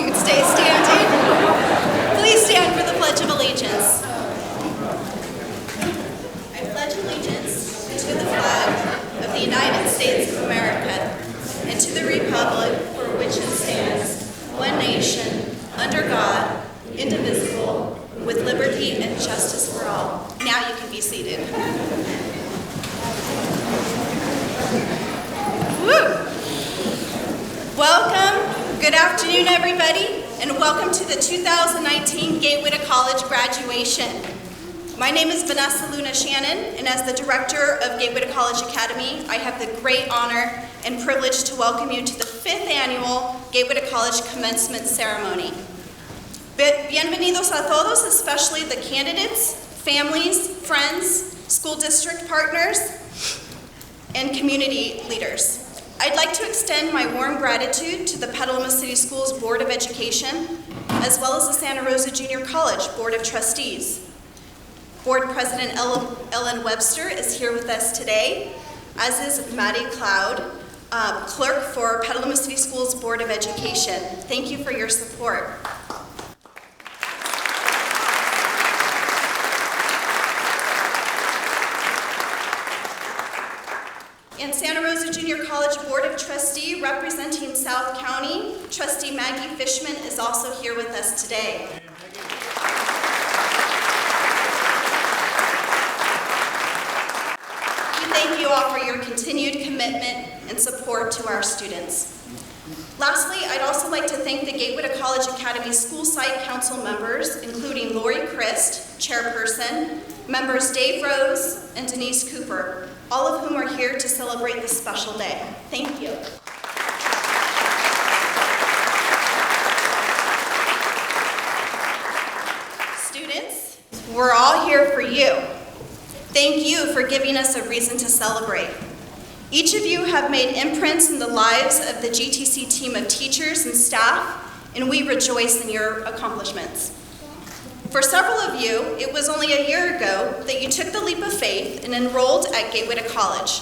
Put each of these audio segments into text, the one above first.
you could stay standing. Please stand for the Pledge of Allegiance. I pledge allegiance to the flag of the United States of America and to the republic for which it stands, one nation, under God, indivisible, with liberty and justice for all. Now you can be seated. Woo! Welcome, good afternoon everybody, and welcome to the 2019 Gateway to College graduation. My name is Vanessa Luna Shannon, and as the director of Gateway to College Academy, I have the great honor and privilege to welcome you to the 5th annual Gateway to College commencement ceremony. Bienvenidos a todos, especially the candidates, families, friends, school district partners, and community leaders. I'd like to extend my warm gratitude to the Petaluma City Schools Board of Education, as well as the Santa Rosa Junior College Board of Trustees. Board President Ellen Webster is here with us today, as is Maddie Cloud, clerk for Petaluma City Schools Board of Education. Thank you for your support. And Santa Rosa Junior College Board of Trustee, representing South County, Trustee Maggie Fishman is also here with us today. We thank you all for your continued commitment and support to our students. Lastly, I'd also like to thank the Gateway to College Academy School Site Council members, including Lori Christ, chairperson, members Dave Rose and Denise Cooper, all of whom are here to celebrate this special day. Thank you. Students, we're all here for you. Thank you for giving us a reason to celebrate. Each of you have made imprints in the lives of the GTC team of teachers and staff, and we rejoice in your accomplishments. For several of you, it was only a year ago that you took the leap of faith and enrolled at Gateway to College.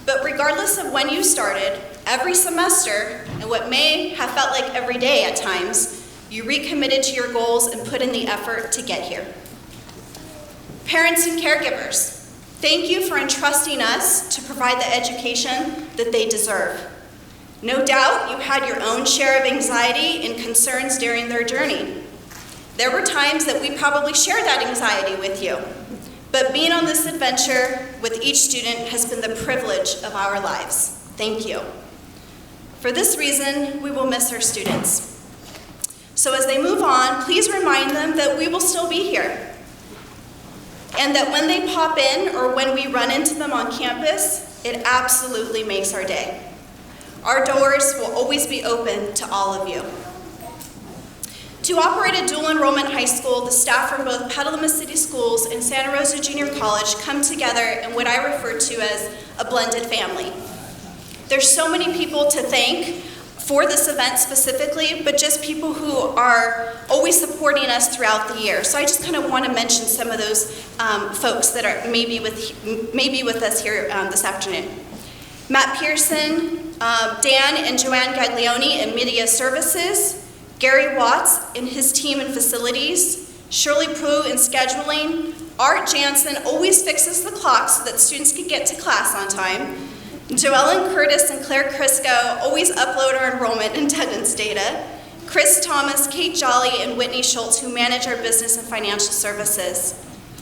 But regardless of when you started, every semester, and what may have felt like every day at times, you recommitted to your goals and put in the effort to get here. Parents and caregivers, thank you for entrusting us to provide the education that they deserve. No doubt you had your own share of anxiety and concerns during their journey. There were times that we probably shared that anxiety with you, but being on this adventure with each student has been the privilege of our lives. Thank you. For this reason, we will miss our students. So as they move on, please remind them that we will still be here, and that when they pop in or when we run into them on campus, it absolutely makes our day. Our doors will always be open to all of you. To operate a dual enrollment high school, the staff from both Petaluma City Schools and Santa Rosa Junior College come together in what I refer to as a blended family. There's so many people to thank for this event specifically, but just people who are always supporting us throughout the year. So I just kind of want to mention some of those folks that are maybe with us here this afternoon. Matt Pearson, Dan and Joanne Gaglione in Media Services, Gary Watts and his team in facilities, Shirley Prue in scheduling, Art Jansen always fixes the clock so that students can get to class on time, Joellen Curtis and Claire Crisco always upload our enrollment and attendance data, Chris Thomas, Kate Jolly, and Whitney Schultz who manage our business and financial services,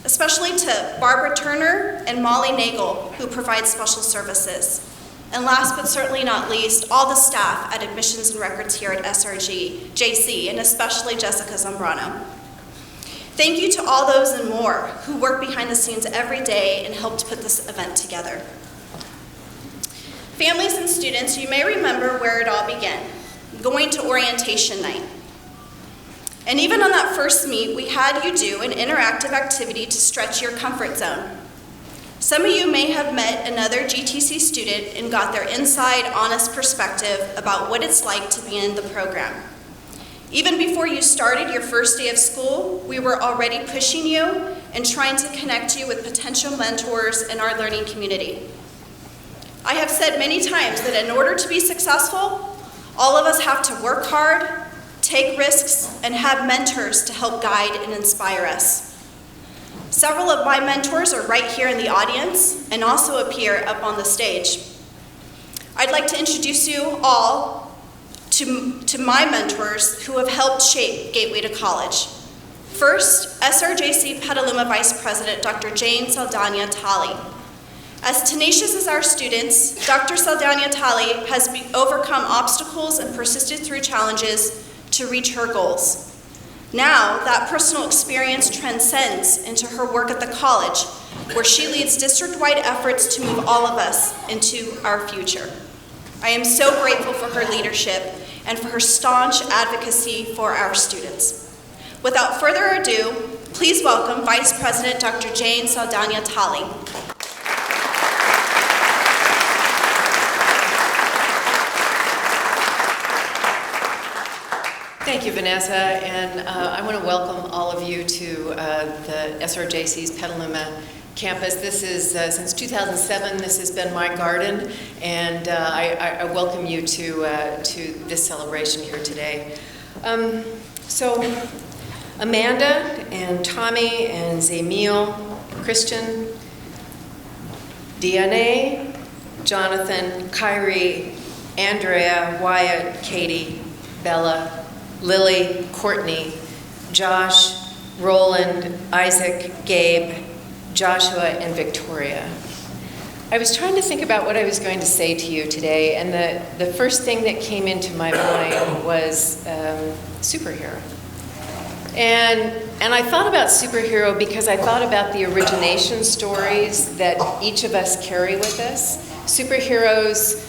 especially to Barbara Turner and Molly Nagel who provide special services. And last but certainly not least, all the staff at Admissions and Records here at SRG, JC, and especially Jessica Zambrano. Thank you to all those and more who work behind the scenes every day and helped put this event together. Families and students, you may remember where it all began, going to orientation night. And even on that first meet, we had you do an interactive activity to stretch your comfort zone. Some of you may have met another GTC student and got their inside, honest perspective about what it's like to be in the program. Even before you started your first day of school, we were already pushing you and trying to connect you with potential mentors in our learning community. I have said many times that in order to be successful, all of us have to work hard, take risks, and have mentors to help guide and inspire us. Several of my mentors are right here in the audience and also appear up on the stage. I'd like to introduce you all to my mentors who have helped shape Gateway to College. First, SRJC Petaluma Vice President, Dr. Jane Saldana Talley. As tenacious as our students, Dr. Saldana Talley has overcome obstacles and persisted through challenges to reach her goals. Now, that personal experience transcends into her work at the college, where she leads district-wide efforts to move all of us into our future. I am so grateful for her leadership and for her staunch advocacy for our students. Without further ado, please welcome Vice President Dr. Jane Saldana Talley. Thank you, Vanessa, and I want to welcome all of you to the SRJC's Petaluma campus. This is, since 2007, this has been my garden, and I welcome you to this celebration here today. So, Amanda and Tommy and Zamil, Christian, DNA, Jonathan, Kyrie, Andrea, Wyatt, Katie, Bella, Lily, Courtney, Josh, Roland, Isaac, Gabe, Joshua, and Victoria. I was trying to think about what I was going to say to you today, and the first thing that came into my mind was superhero. And I thought about superhero because I thought about the origination stories that each of us carry with us. Superheroes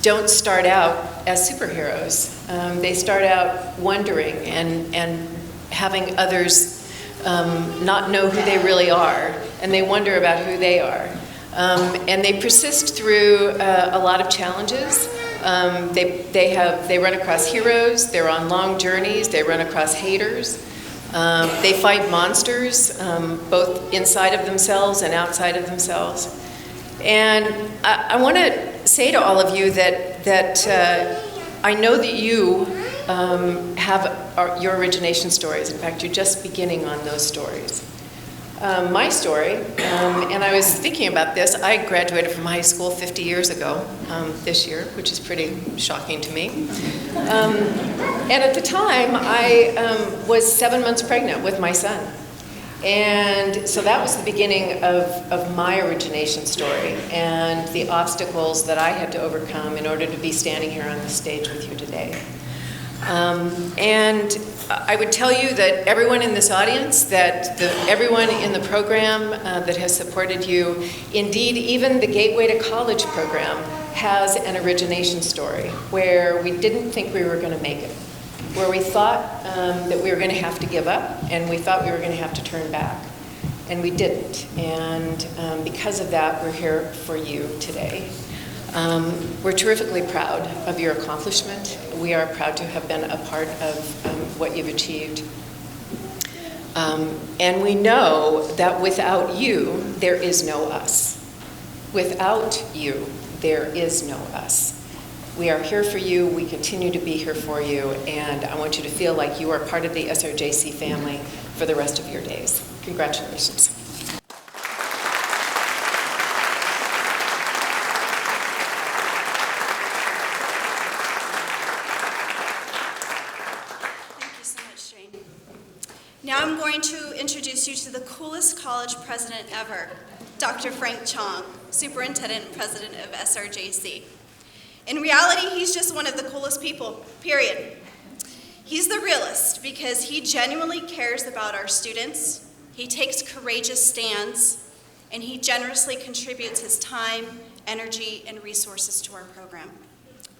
don't start out as superheroes. They start out wondering and having others not know who they really are, and they wonder about who they are. And they persist through a lot of challenges. They run across heroes, they're on long journeys, they run across haters. They fight monsters, both inside of themselves and outside of themselves. And I want to say to all of you that I know that you have your origination stories. In fact, you're just beginning on those stories. My story, and I was thinking about this, I graduated from high school 50 years ago this year, which is pretty shocking to me. And at the time, I was 7 months pregnant with my son. And so that was the beginning of my origination story and the obstacles that I had to overcome in order to be standing here on the stage with you today. And I would tell you that everyone in this audience, everyone in the program that has supported you, indeed even the Gateway to College program has an origination story where we didn't think we were going to make it, where we thought that we were going to have to give up, and we thought we were going to have to turn back, and we didn't. And because of that, we're here for you today. We're terrifically proud of your accomplishment. We are proud to have been a part of what you've achieved. And we know that without you, there is no us. Without you, there is no us. We are here for you, we continue to be here for you, and I want you to feel like you are part of the SRJC family for the rest of your days. Congratulations. Thank you so much, Jane. Now I'm going to introduce you to the coolest college president ever, Dr. Frank Chong, Superintendent and President of SRJC. In reality, he's just one of the coolest people, period. He's the realist because he genuinely cares about our students, he takes courageous stands, and he generously contributes his time, energy, and resources to our program.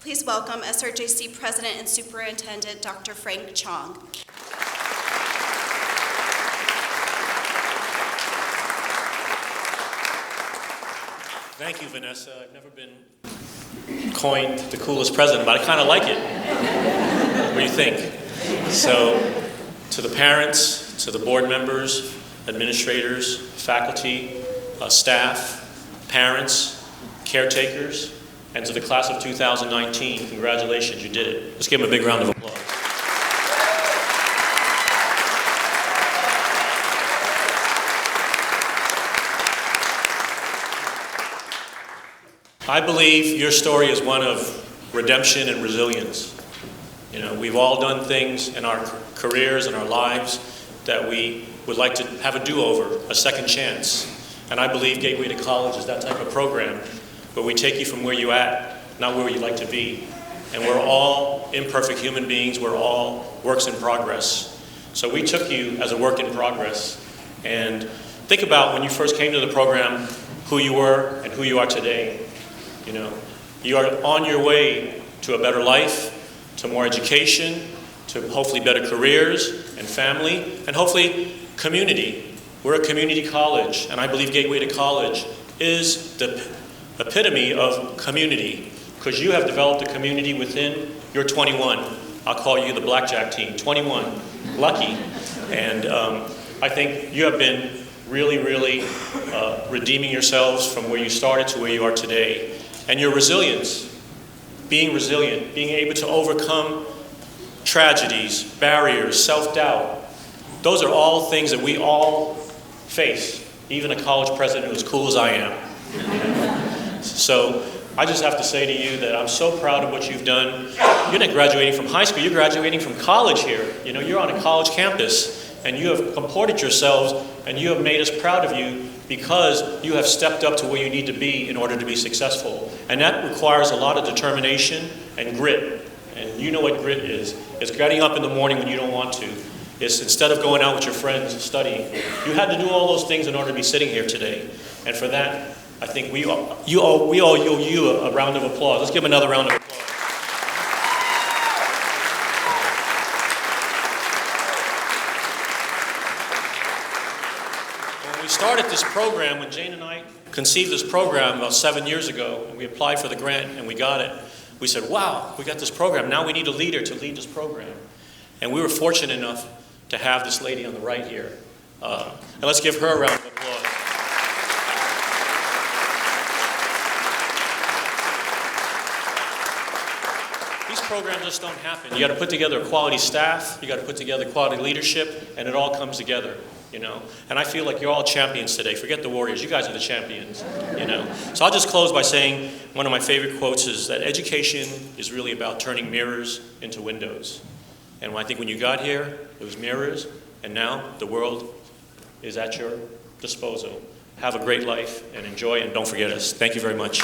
Please welcome SRJC President and Superintendent Dr. Frank Chong. Thank you, Vanessa. I've never been coined the coolest president, but I kind of like it. What do you think? So, to the parents, to the board members, administrators, faculty, staff, parents, caretakers, and to the class of 2019, congratulations, you did it. Let's give them a big round of applause. I believe your story is one of redemption and resilience. You know, we've all done things in our careers and our lives that we would like to have a do-over, a second chance. And I believe Gateway to College is that type of program where we take you from where you're at, not where you'd like to be. And we're all imperfect human beings. We're all works in progress. So we took you as a work in progress. And think about when you first came to the program, who you were and who you are today. You know, you are on your way to a better life, to more education, to hopefully better careers and family, and hopefully community. We're a community college, and I believe Gateway to College is the epitome of community, because you have developed a community within your 21. I'll call you the blackjack team, 21, lucky. And I think you have been really, really redeeming yourselves from where you started to where you are today. And your resilience, being resilient, being able to overcome tragedies, barriers, self-doubt, those are all things that we all face, even a college president who's cool as I am. So I just have to say to you that I'm so proud of what you've done. You're not graduating from high school, you're graduating from college here. You know, you're on a college campus, and you have comported yourselves, and you have made us proud of you because you have stepped up to where you need to be in order to be successful. And that requires a lot of determination and grit. And you know what grit is. It's getting up in the morning when you don't want to. It's instead of going out with your friends studying. You had to do all those things in order to be sitting here today. And for that, I think we all owe you a round of applause. Let's give them another round of applause. When we started this program, when Jane and I conceived this program about 7 years ago, and we applied for the grant and we got it, we said, wow, we got this program. Now we need a leader to lead this program. And we were fortunate enough to have this lady on the right here. And let's give her a round of applause. These programs just don't happen. You got to put together a quality staff, you got to put together quality leadership, and it all comes together, you know. And I feel like you're all champions today. Forget the Warriors, you guys are the champions, you know. So I'll just close by saying one of my favorite quotes is that education is really about turning mirrors into windows. And I think when you got here, it was mirrors, and now the world is at your disposal. Have a great life and enjoy, and don't forget us. Thank you very much.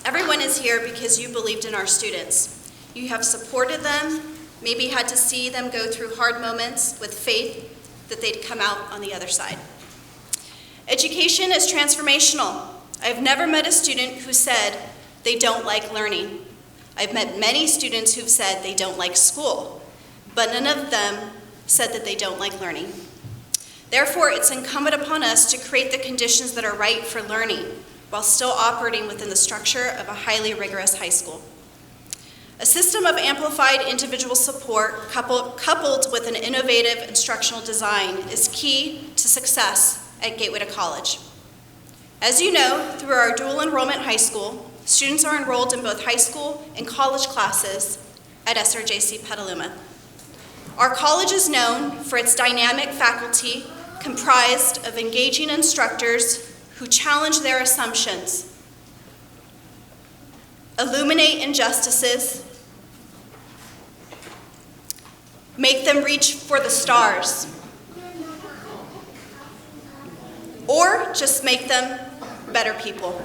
Everyone is here because you believed in our students. You have supported them, maybe had to see them go through hard moments with faith that they'd come out on the other side. Education is transformational. I've never met a student who said they don't like learning. I've met many students who've said they don't like school, but none of them said that they don't like learning. Therefore, it's incumbent upon us to create the conditions that are right for learning while still operating within the structure of a highly rigorous high school. A system of amplified individual support coupled with an innovative instructional design is key to success at Gateway to College. As you know, through our dual enrollment high school, students are enrolled in both high school and college classes at SRJC Petaluma. Our college is known for its dynamic faculty comprised of engaging instructors who challenge their assumptions, illuminate injustices, make them reach for the stars, or just make them better people.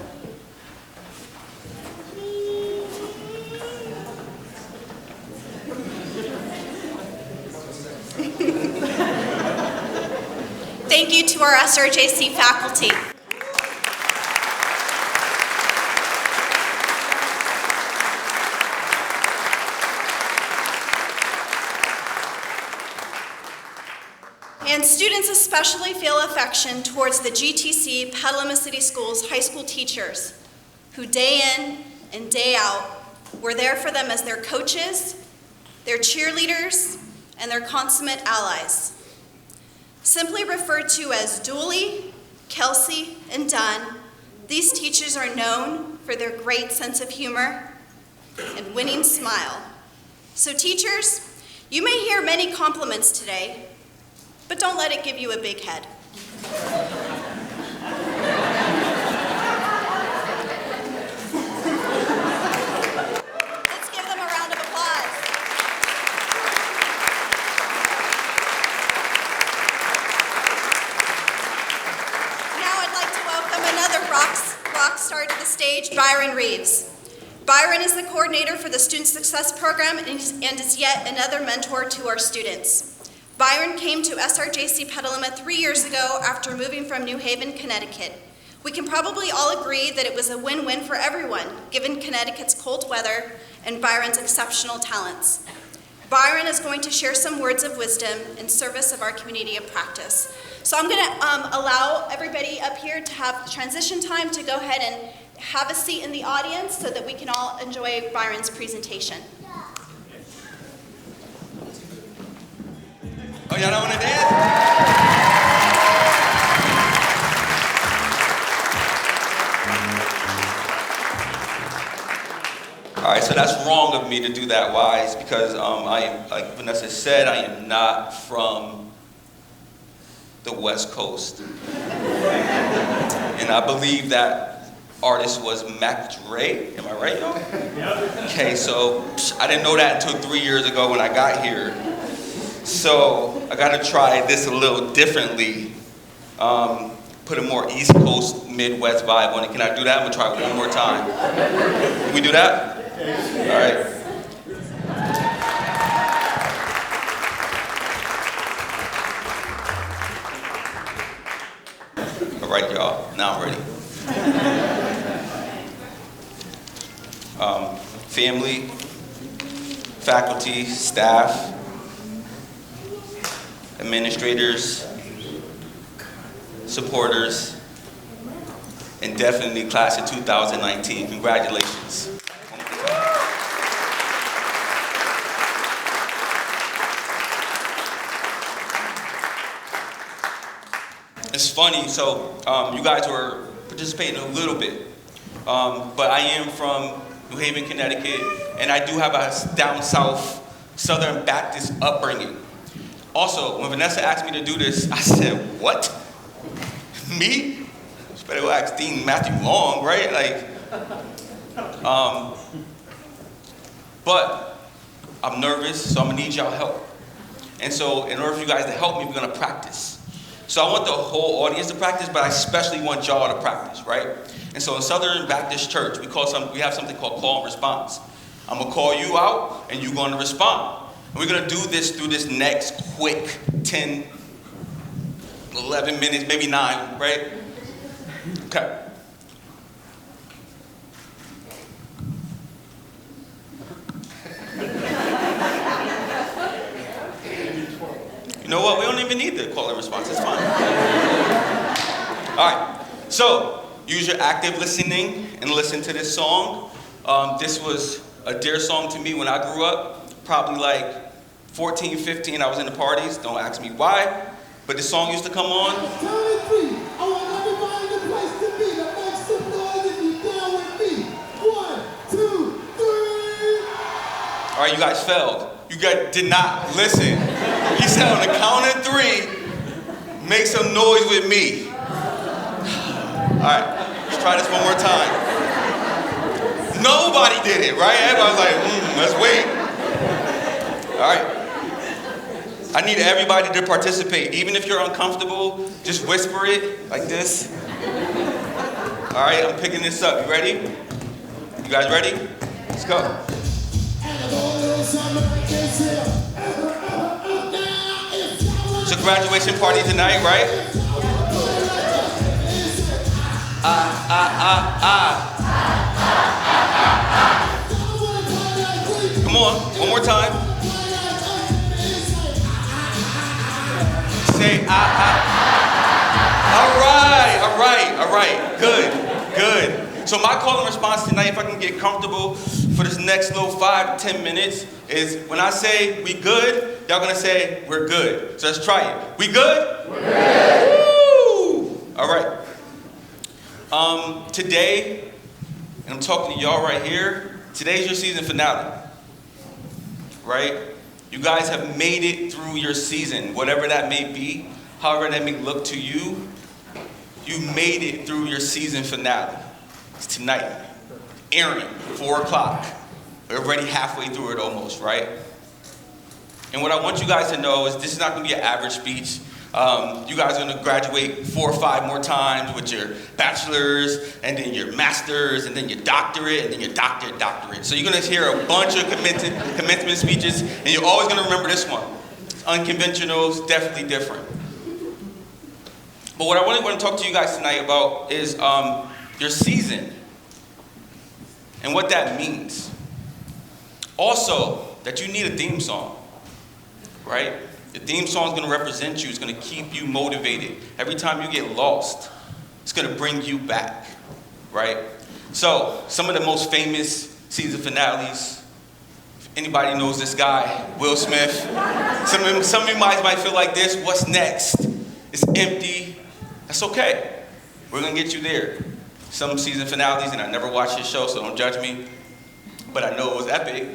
Thank you to our SRJC faculty. And students especially feel affection towards the GTC Petaluma City Schools high school teachers who day in and day out were there for them as their coaches, their cheerleaders, and their consummate allies. Simply referred to as Dooley, Kelsey, and Dunn, these teachers are known for their great sense of humor and winning smile. So teachers, You may hear many compliments today, but don't let it give you a big head. Let's give them a round of applause. Now I'd like to welcome another rock star to the stage, Byron Reeves. Byron is the coordinator for the Student Success Program and is yet another mentor to our students. Byron came to SRJC Petaluma 3 years ago after moving from New Haven, Connecticut. We can probably all agree that it was a win-win for everyone, given Connecticut's cold weather and Byron's exceptional talents. Byron is going to share some words of wisdom in service of our community of practice. So I'm going to allow everybody up here to have transition time to go ahead and have a seat in the audience so that we can all enjoy Byron's presentation. Oh, y'all don't want to dance? All right, so that's wrong of me to do that. Why? It's because I am, like Vanessa said, I am not from the West Coast. And I believe that artist was Mac Dre. Am I right, y'all? Yep. Okay, so I didn't know that until 3 years ago when I got here. So I got to try this a little differently. Put a more East Coast, Midwest vibe on it. Can I do that? I'm going to try it one more time. Can we do that? All right. All right, y'all. Now I'm ready. Family, faculty, staff, administrators, supporters, and definitely class of 2019. Congratulations. It's funny, so you guys were participating a little bit, but I am from New Haven, Connecticut, and I do have a down south Southern Baptist upbringing. Also, when Vanessa asked me to do this, I said, what? Me? You better go ask Dean Matthew Long, right? Like, but I'm nervous, so I'm gonna need y'all help. And so in order for you guys to help me, we're gonna practice. So I want the whole audience to practice, but I especially want y'all to practice, right? And so in Southern Baptist Church, we have something called call and response. I'm gonna call you out, and you're gonna respond. And we're gonna do this through this next quick 10, 11 minutes, maybe 9, right? Okay. You know what? We don't even need the call and response. It's fine. All right. So use your active listening and listen to this song. This was a dear song to me when I grew up. Probably like 14, 15, I was in the parties. Don't ask me why, but the song used to come on. All right, you guys failed. You guys did not listen. He said on the count of 3, make some noise with me. All right, let's try this one more time. Nobody did it, right? Everybody's like, let's wait. All right. I need everybody to participate. Even if you're uncomfortable, just whisper it like this. All right, I'm picking this up. You ready? You guys ready? Let's go. It's a graduation party tonight, right? Come on, one more time. Say All right. Good. So my call and response tonight, if I can get comfortable for this next little 5 to 10 minutes, is when I say we good, y'all gonna say we're good. So let's try it. We good? We're good. Woo! All right. Today, and I'm talking to y'all right here, today's your season finale, right? You guys have made it through your season, whatever that may be, however that may look to you. You made it through your season finale. It's tonight. Airing, 4 o'clock. We're already halfway through it almost, right? And what I want you guys to know is this is not going to be an average speech. You guys are going to graduate 4 or 5 more times with your bachelor's, and then your master's, and then your doctorate, and then your doctorate. So you're going to hear a bunch of commencement speeches, and you're always going to remember this one. It's unconventional, it's definitely different. But what I really want to talk to you guys tonight about is your season and what that means. Also, that you need a theme song, right? The theme song is going to represent you. It's going to keep you motivated. Every time you get lost, it's going to bring you back, right? So, some of the most famous season finales. If anybody knows this guy, Will Smith. Some of you might feel like this. What's next? It's empty. That's okay. We're going to get you there. Some season finales, and I never watched his show, so don't judge me. But I know it was epic.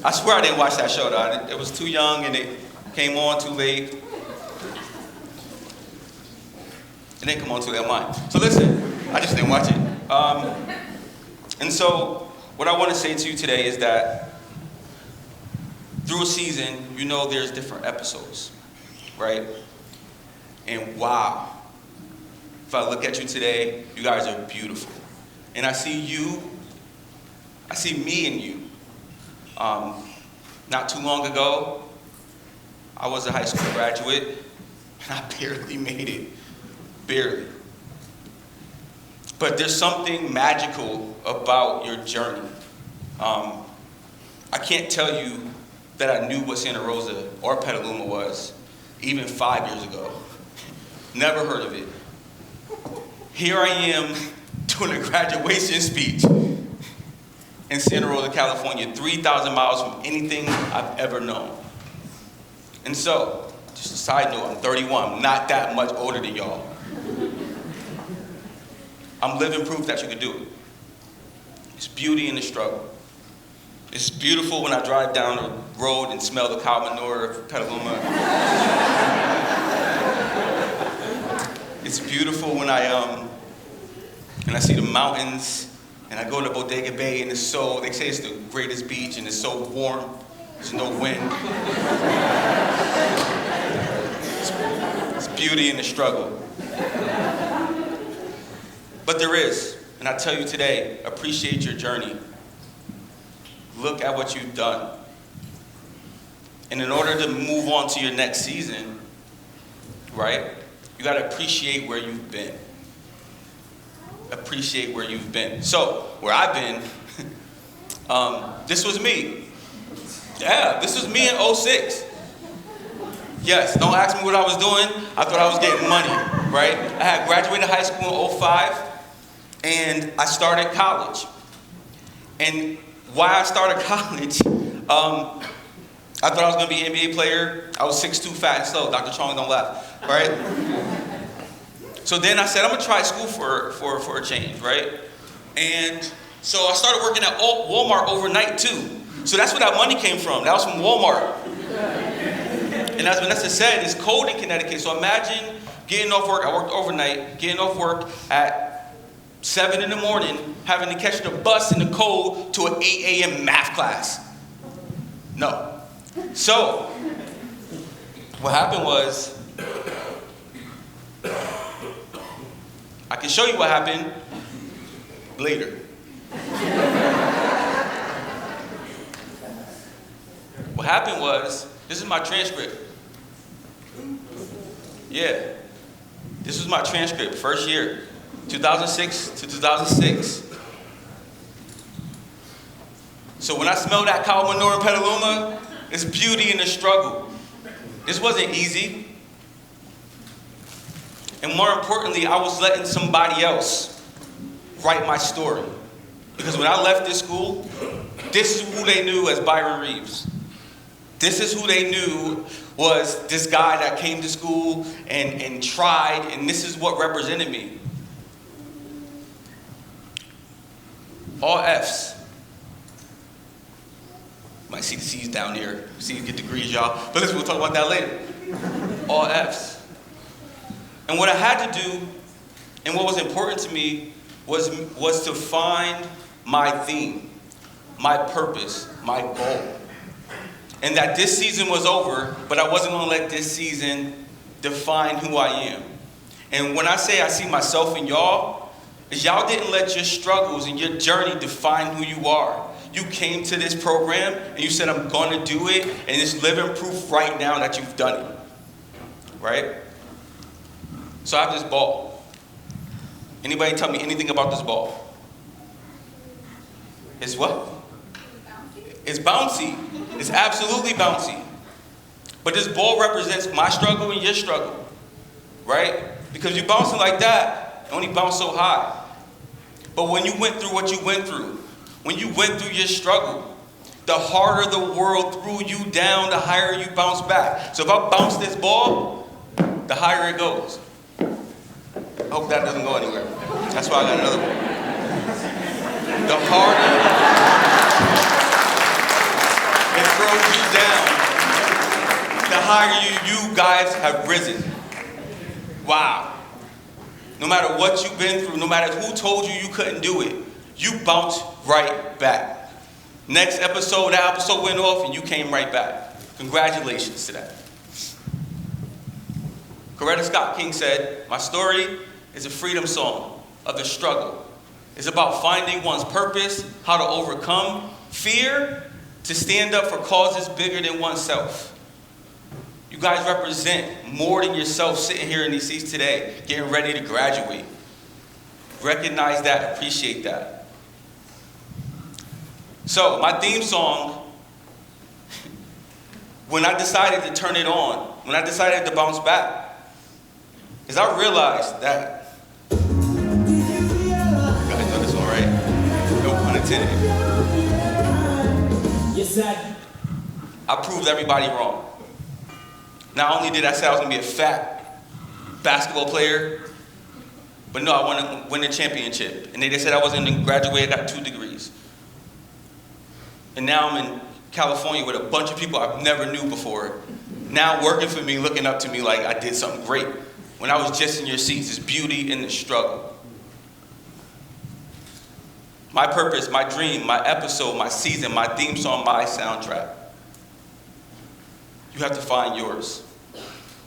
I swear I didn't watch that show, though. It was too young, and it came on too late. It didn't come on too late on mine. So listen, I just didn't watch it. And so what I want to say to you today is that through a season, you know there's different episodes, right? And wow, if I look at you today, you guys are beautiful. And I see you, I see me in you. Not too long ago, I was a high school graduate, and I barely made it, barely. But there's something magical about your journey. I can't tell you that I knew what Santa Rosa or Petaluma was even 5 years ago. Never heard of it. Here I am doing a graduation speech in Santa Rosa, California, 3,000 miles from anything I've ever known. And so, just a side note, I'm 31, I'm not that much older than y'all. I'm living proof that you can do it. It's beauty in the struggle. It's beautiful when I drive down the road and smell the cow manure of Petaluma. It's beautiful when I see the mountains, and I go to Bodega Bay, and they say it's the greatest beach, and it's so warm, there's no wind. It's beauty in the struggle. But there is, and I tell you today, appreciate your journey. Look at what you've done. And in order to move on to your next season, right, you gotta appreciate where you've been. Appreciate where you've been. So, where I've been, this was me. Yeah, this was me in 06. Yes, don't ask me what I was doing. I thought I was getting money, right? I had graduated high school in 05, and I started college. And why I started college, I thought I was gonna be an NBA player. I was 6'2", fat and slow. Dr. Chong, don't laugh, right? So then I said, I'm gonna try school for a change, right? And so I started working at Walmart overnight too. So that's where that money came from. That was from Walmart. And as Vanessa said, it's cold in Connecticut. So imagine getting off work, I worked overnight, getting off work at 7 in the morning, having to catch the bus in the cold to an 8 a.m. math class. No. So, what happened was, I can show you what happened later. What happened was, this is my transcript. Yeah, this was my transcript, first year, 2006 to 2006. So when I smell that cow manure in Petaluma, it's beauty in the struggle. This wasn't easy. And more importantly, I was letting somebody else write my story. Because when I left this school, this is who they knew as Byron Reeves. This is who they knew was this guy that came to school and tried, and this is what represented me. All Fs. Might see the C's down here. C's get degrees, y'all. But listen, we'll talk about that later. All Fs. And what I had to do, and what was important to me, was to find my theme, my purpose, my goal. And that this season was over, but I wasn't going to let this season define who I am. And when I say I see myself in y'all, is y'all didn't let your struggles and your journey define who you are. You came to this program and you said, I'm going to do it, and it's living proof right now that you've done it. Right? So I have this ball. Anybody tell me anything about this ball? It's what? It's bouncy. It's absolutely bouncy. But this ball represents my struggle and your struggle. Right? Because you bouncing like that, you only bounce so high. But when you went through what you went through, when you went through your struggle, the harder the world threw you down, the higher you bounce back. So if I bounce this ball, the higher it goes. I hope that doesn't go anywhere. That's why I got another one. The harder it throws you down, the higher you guys have risen. Wow. No matter what you've been through, no matter who told you you couldn't do it, you bounced right back. Next episode, that episode went off and you came right back. Congratulations to that. Coretta Scott King said, my story is a freedom song of the struggle. It's about finding one's purpose, how to overcome fear, to stand up for causes bigger than oneself. You guys represent more than yourself sitting here in these seats today, getting ready to graduate. Recognize that, appreciate that. So, my theme song, when I decided to turn it on, when I decided to bounce back, is I realized that, you guys know this one, right? No pun intended. Yes, sir. I proved everybody wrong. Not only did I say I was going to be a fat basketball player, but no, I want to win a championship. And they said I wasn't going to graduate, I got 2 degrees. And now I'm in California with a bunch of people I've never knew before, now working for me, looking up to me like I did something great. When I was just in your seats, it's beauty in the struggle. My purpose, my dream, my episode, my season, my theme song, my soundtrack. You have to find yours.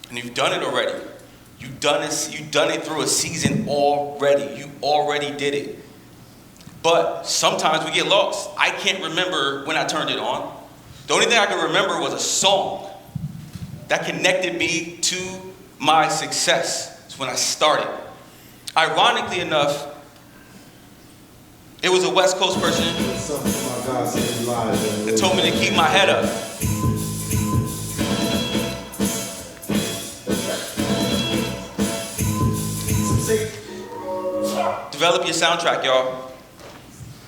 And you've done it already. You've done it through a season already. You already did it. But sometimes we get lost. I can't remember when I turned it on. The only thing I can remember was a song that connected me to my success. It's when I started. Ironically enough, it was a West Coast person that told me to keep my head up. Develop your soundtrack, y'all.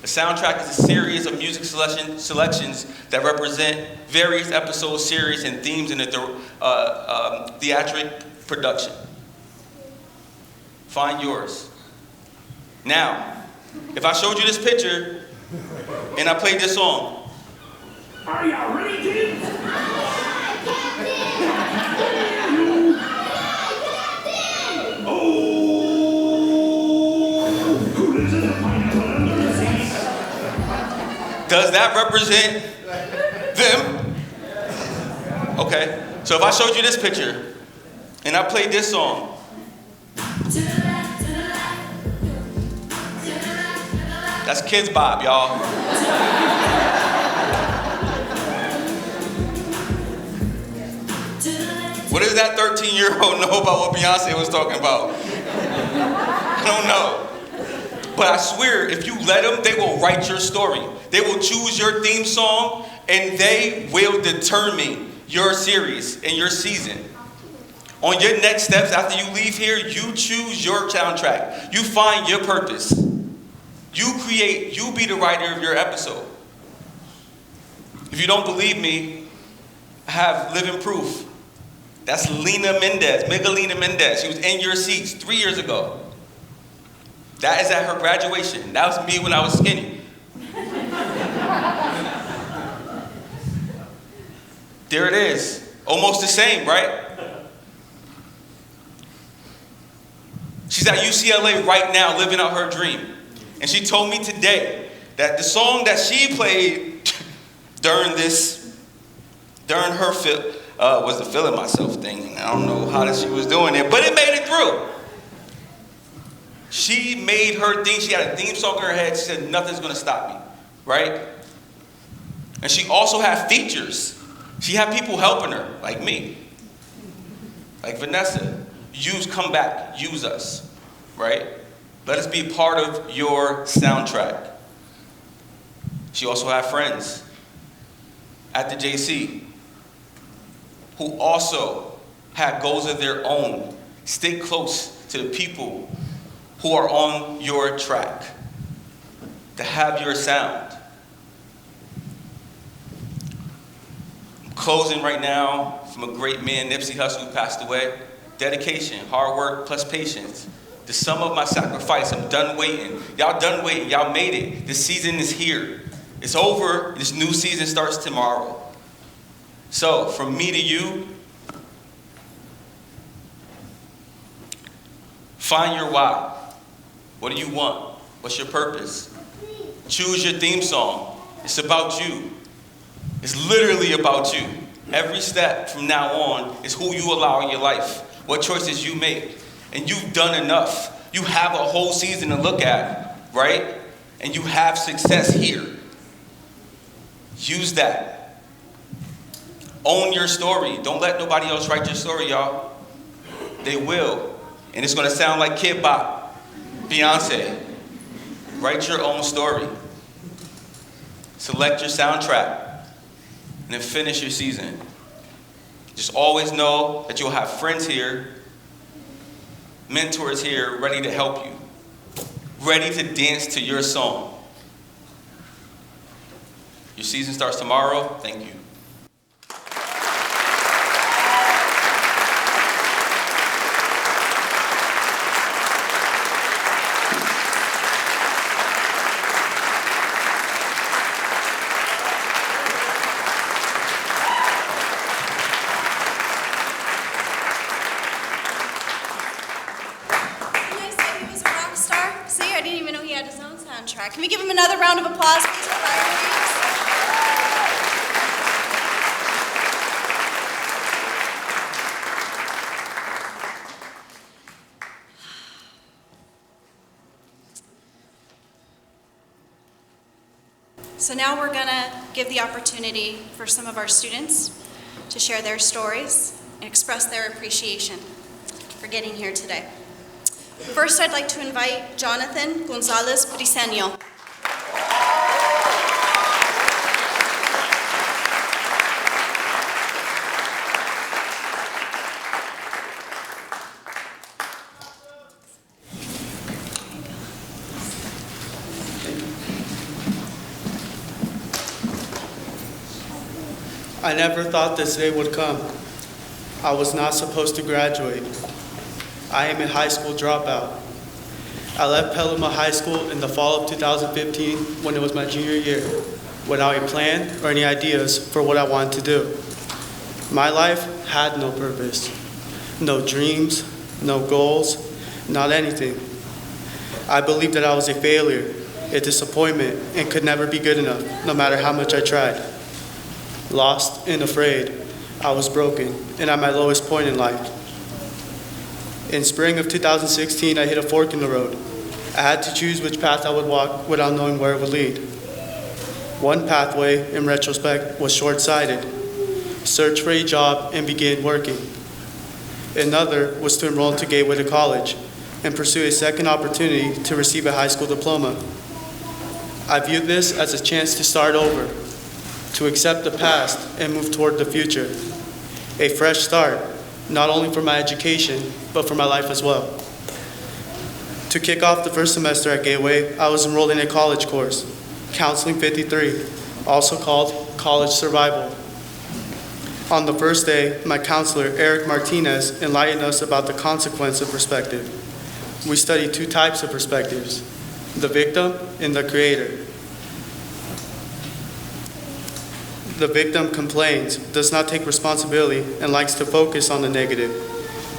A soundtrack is a series of music selections that represent various episodes, series, and themes in a theatric production. Find yours. Now, if I showed you this picture and I played this song, Are y'all ready, kids? does that represent them? Okay, so if I showed you this picture and I played this song, that's Kids Bop, y'all. What does that 13-year-old know about what Beyonce was talking about? I don't know. But I swear, if you let them, they will write your story. They will choose your theme song, and they will determine your series and your season. On your next steps after you leave here, you choose your soundtrack. You find your purpose. You create, you be the writer of your episode. If you don't believe me, I have living proof. That's Lena Mendez, Miguelina Mendez. She was in your seats 3 years ago. That is at her graduation. That was me when I was skinny. There it is. Almost the same, right? She's at UCLA right now living out her dream. And she told me today that the song that she played during her was the Feeling Myself thing. I don't know how she was doing it, but it made it through. She made her thing. She had a theme song in her head. She said, nothing's going to stop me, right? And she also had features. She had people helping her, like me, like Vanessa. Come back, use us, right? Let us be part of your soundtrack. She also had friends at the JC who also had goals of their own. Stay close to the people who are on your track, to have your sound. I'm closing right now from a great man, Nipsey Hussle, who passed away. Dedication, hard work, plus patience. The sum of my sacrifice, I'm done waiting. Y'all done waiting, y'all made it. This season is here. It's over, this new season starts tomorrow. So, from me to you, find your why. What do you want? What's your purpose? Choose your theme song. It's about you. It's literally about you. Every step from now on is who you allow in your life, what choices you make. And you've done enough. You have a whole season to look at, right? And you have success here. Use that. Own your story. Don't let nobody else write your story, y'all. They will. And it's going to sound like Kid Bop, Beyonce. Write your own story. Select your soundtrack. And then finish your season. Just always know that you'll have friends here, mentors here, ready to help you. Ready to dance to your song. Your season starts tomorrow. Thank you. Can we give him another round of applause, please, for Ryan Reeves? So now we're going to give the opportunity for some of our students to share their stories and express their appreciation for getting here today. First, I'd like to invite Jonathan Gonzalez Briceño. I never thought this day would come. I was not supposed to graduate. I am a high school dropout. I left Petaluma High School in the fall of 2015 when it was my junior year, without a plan or any ideas for what I wanted to do. My life had no purpose, no dreams, no goals, not anything. I believed that I was a failure, a disappointment, and could never be good enough, no matter how much I tried. Lost and afraid, I was broken and at my lowest point in life. In spring of 2016, I hit a fork in the road. I had to choose which path I would walk without knowing where it would lead. One pathway, in retrospect, was short-sighted. Search for a job and begin working. Another was to enroll into Gateway to College and pursue a second opportunity to receive a high school diploma. I viewed this as a chance to start over, to accept the past and move toward the future. A fresh start, not only for my education, but for my life as well. To kick off the first semester at Gateway, I was enrolled in a college course, Counseling 53, also called College Survival. On the first day, my counselor, Eric Martinez, enlightened us about the consequence of perspective. We studied two types of perspectives, the victim and the creator. The victim complains, does not take responsibility, and likes to focus on the negative.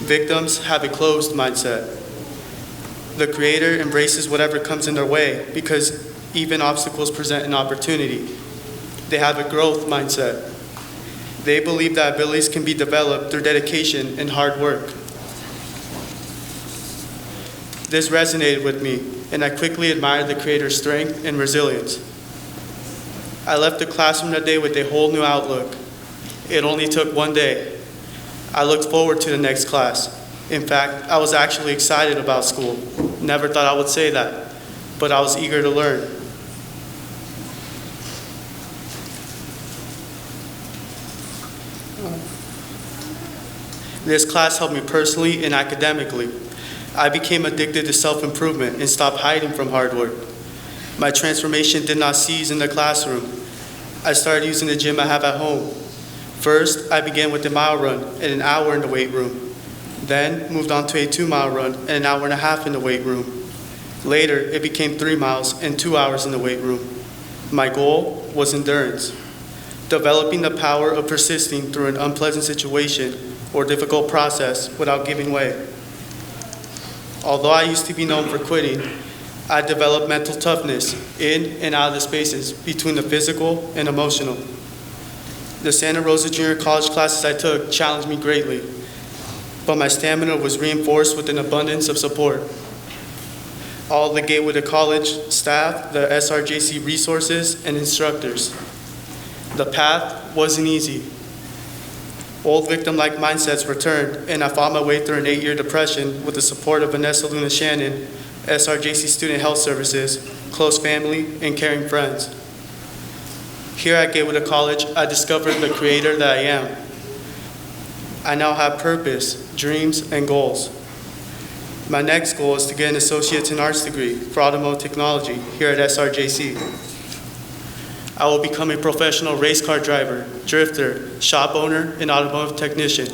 Victims have a closed mindset. The creator embraces whatever comes in their way because even obstacles present an opportunity. They have a growth mindset. They believe that abilities can be developed through dedication and hard work. This resonated with me, and I quickly admired the creator's strength and resilience. I left the classroom that day with a whole new outlook. It only took one day. I looked forward to the next class. In fact, I was actually excited about school. Never thought I would say that, but I was eager to learn. This class helped me personally and academically. I became addicted to self-improvement and stopped hiding from hard work. My transformation did not cease in the classroom. I started using the gym I have at home. First, I began with a mile run and an hour in the weight room. Then moved on to a 2-mile run and an hour and a half in the weight room. Later, it became 3 miles and 2 hours in the weight room. My goal was endurance, developing the power of persisting through an unpleasant situation or difficult process without giving way. Although I used to be known for quitting, I developed mental toughness in and out of the spaces between the physical and emotional. The Santa Rosa Junior College classes I took challenged me greatly, but my stamina was reinforced with an abundance of support. All the Gateway College staff, the SRJC resources, and instructors. The path wasn't easy. Old victim-like mindsets returned, and I fought my way through an 8-year depression with the support of Vanessa Luna Shannon, SRJC Student Health Services, close family, and caring friends. Here at Gateway College, I discovered the creator that I am. I now have purpose, dreams, and goals. My next goal is to get an Associate's in Arts degree for automotive technology here at SRJC. I will become a professional race car driver, drifter, shop owner, and automotive technician.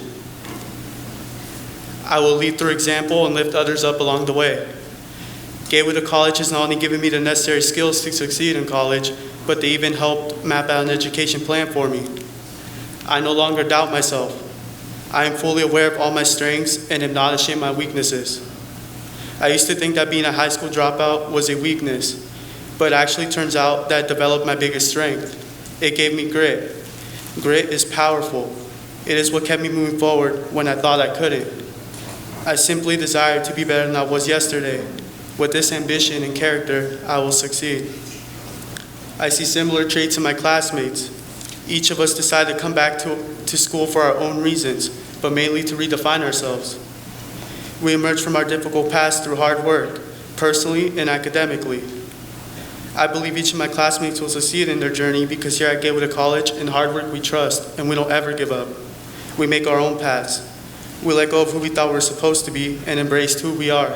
I will lead through example and lift others up along the way. Gateway College has not only given me the necessary skills to succeed in college, but they even helped map out an education plan for me. I no longer doubt myself. I am fully aware of all my strengths and am not ashamed of my weaknesses. I used to think that being a high school dropout was a weakness, but it actually turns out that it developed my biggest strength. It gave me grit. Grit is powerful. It is what kept me moving forward when I thought I couldn't. I simply desire to be better than I was yesterday. With this ambition and character, I will succeed. I see similar traits in my classmates. Each of us decided to come back to school for our own reasons, but mainly to redefine ourselves. We emerged from our difficult past through hard work, personally and academically. I believe each of my classmates will succeed in their journey because here at Gateway College, in hard work we trust, and we don't ever give up. We make our own paths. We let go of who we thought we were supposed to be and embrace who we are.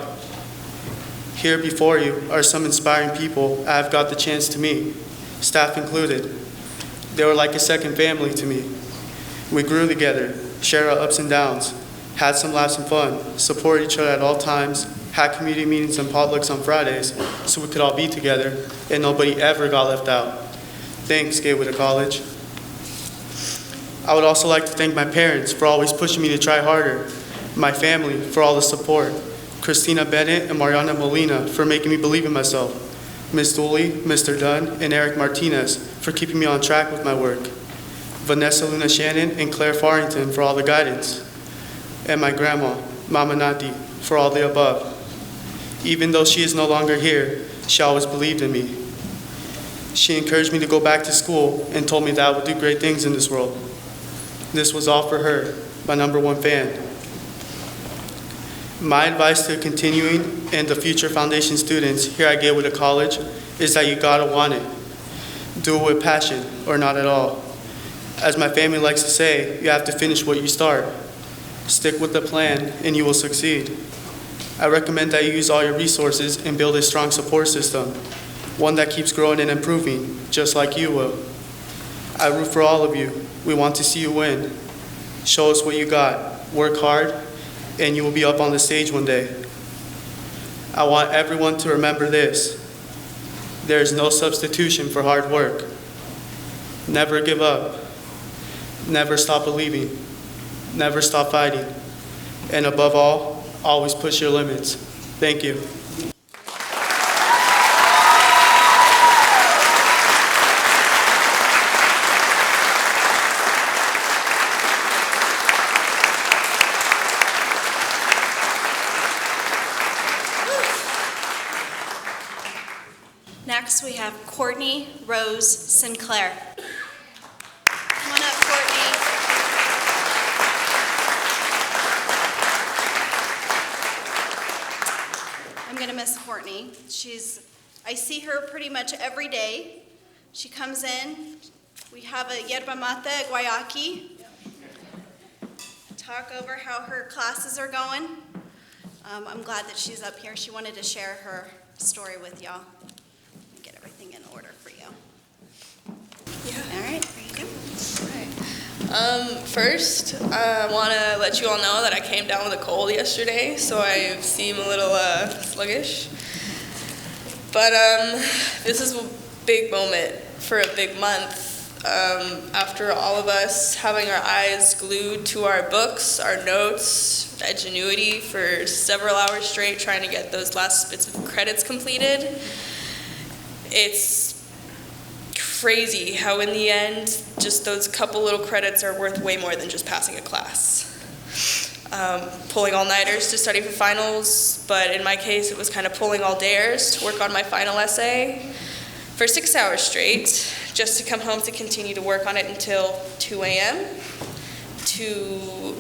Here before you are some inspiring people I have got the chance to meet, staff included. They were like a second family to me. We grew together, shared our ups and downs, had some laughs and fun, supported each other at all times, had community meetings and potlucks on Fridays so we could all be together and nobody ever got left out. Thanks, Gateway College. I would also like to thank my parents for always pushing me to try harder, my family for all the support, Christina Bennett and Mariana Molina for making me believe in myself, Ms. Dooley, Mr. Dunn, and Eric Martinez for keeping me on track with my work, Vanessa Luna Shannon and Claire Farrington for all the guidance, and my grandma, Mama Nati, for all the above. Even though she is no longer here, she always believed in me. She encouraged me to go back to school and told me that I would do great things in this world. This was all for her, my #1 fan. My advice to continuing and the future foundation students here at Gateway College is that you gotta want it. Do it with passion or not at all. As my family likes to say, you have to finish what you start. Stick with the plan and you will succeed. I recommend that you use all your resources and build a strong support system, one that keeps growing and improving, just like you will. I root for all of you. We want to see you win. Show us what you got. Work hard, and you will be up on the stage one day. I want everyone to remember this. There is no substitution for hard work. Never give up. Never stop believing. Never stop fighting. And above all, always push your limits. Thank you. Next, we have Courtney Rose Sinclair. Come on up, Courtney. I'm gonna miss Courtney. I see her pretty much every day. She comes in, we have a yerba mate guayaki. Talk over how her classes are going. I'm glad that she's up here. She wanted to share her story with y'all. Get everything in order for you. Yeah. All right, there you go. First, I want to let you all know that I came down with a cold yesterday, so I seem a little sluggish. But this is a big moment for a big month. After all of us having our eyes glued to our books, our notes, Edgenuity for several hours straight trying to get those last bits of credits completed, it's crazy how in the end just those couple little credits are worth way more than just passing a class. Pulling all-nighters to study for finals, but in my case it was kind of pulling all dares to work on my final essay for 6 hours straight, just to come home to continue to work on it until 2 a.m., to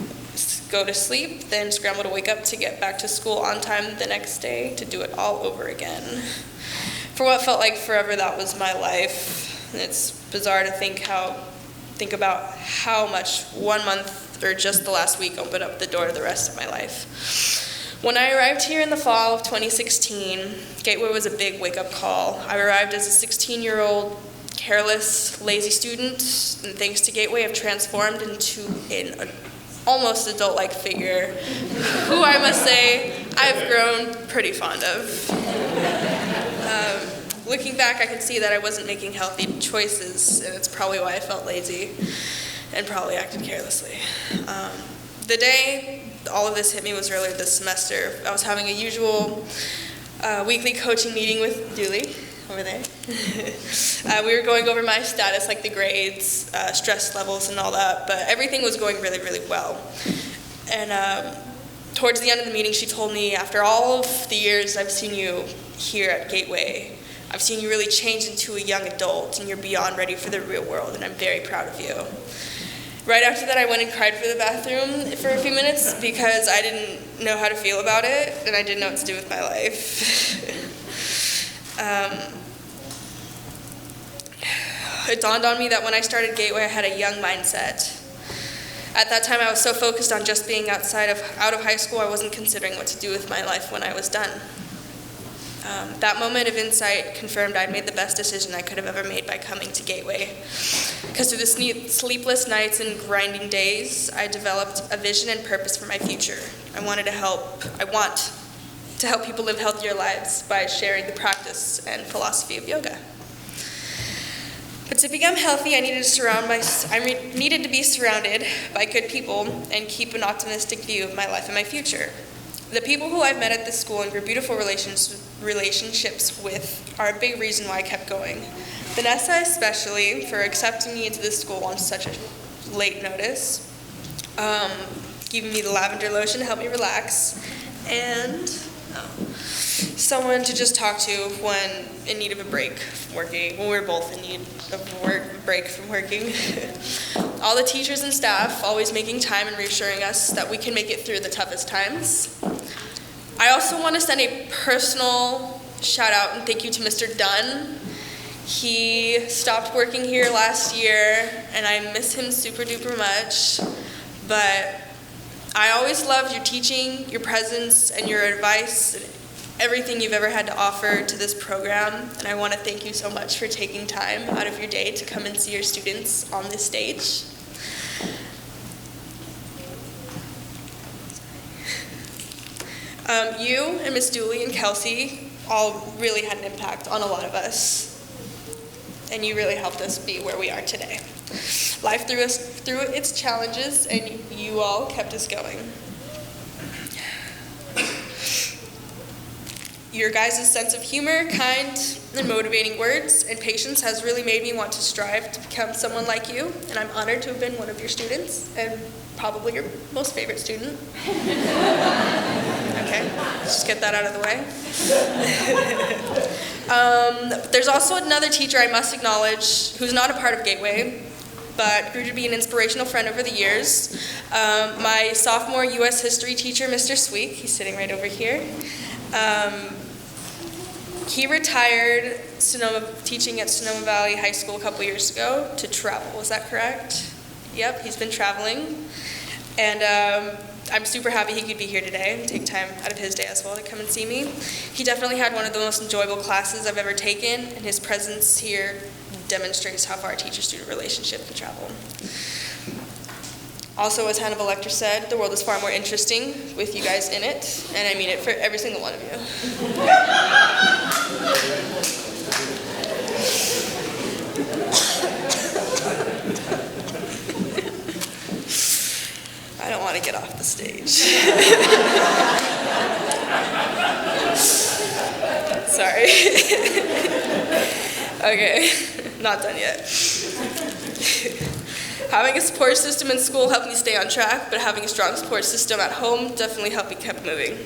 go to sleep, then scramble to wake up to get back to school on time the next day to do it all over again. For what felt like forever, that was my life. And it's bizarre to think about how much 1 month or just the last week opened up the door to the rest of my life. When I arrived here in the fall of 2016, Gateway was a big wake-up call. I arrived as a 16-year-old careless, lazy student, and thanks to Gateway, I've transformed into an almost adult-like figure, who I must say I've grown pretty fond of. Looking back, I can see that I wasn't making healthy choices, and it's probably why I felt lazy and probably acted carelessly. The day all of this hit me was earlier this semester. I was having a usual weekly coaching meeting with Dooley, over there. We were going over my status, like the grades, stress levels, and all that, but everything was going really, really well. And towards the end of the meeting, she told me, after all of the years I've seen you here at Gateway, I've seen you really change into a young adult, and you're beyond ready for the real world, and I'm very proud of you. Right after that, I went and cried for the bathroom for a few minutes because I didn't know how to feel about it, and I didn't know what to do with my life. It dawned on me that when I started Gateway, I had a young mindset. At that time, I was so focused on just being out of high school, I wasn't considering what to do with my life when I was done. That moment of insight confirmed I'd made the best decision I could have ever made by coming to Gateway. Because through the sleepless nights and grinding days, I developed a vision and purpose for my future. I want to help people live healthier lives by sharing the practice and philosophy of yoga. But to become healthy, I needed to be surrounded by good people and keep an optimistic view of my life and my future. The people who I've met at this school and grew beautiful relationships with are a big reason why I kept going. Vanessa especially, for accepting me into this school on such a late notice, giving me the lavender lotion to help me relax, and someone to just talk to when in need of a break from working, when we're both in need of a break from working. All the teachers and staff always making time and reassuring us that we can make it through the toughest times. I also want to send a personal shout out and thank you to Mr. Dunn. He stopped working here last year and I miss him super duper much, but I always loved your teaching, your presence, and your advice, and everything you've ever had to offer to this program, and I want to thank you so much for taking time out of your day to come and see your students on this stage. You and Miss Dooley and Kelsey all really had an impact on a lot of us. and you really helped us be where we are today. Life threw us through its challenges, and you all kept us going. Your guys' sense of humor, kind, and motivating words, and patience has really made me want to strive to become someone like you, and I'm honored to have been one of your students, and probably your most favorite student. Okay, let's just get that out of the way. There's also another teacher I must acknowledge who's not a part of Gateway, but grew to be an inspirational friend over the years. My sophomore U.S. history teacher, Mr. Sweek, he's sitting right over here. He retired teaching at Sonoma Valley High School a couple years ago to travel. Was that correct? Yep, he's been traveling. And I'm super happy he could be here today and take time out of his day as well to come and see me. He definitely had one of the most enjoyable classes I've ever taken, and his presence here demonstrates how far a teacher-student relationship can travel. Also, as Hannibal Lecter said, the world is far more interesting with you guys in it, and I mean it for every single one of you. I don't want to get off the stage. Sorry. Okay, not done yet. Having a support system in school helped me stay on track, but having a strong support system at home definitely helped me keep moving.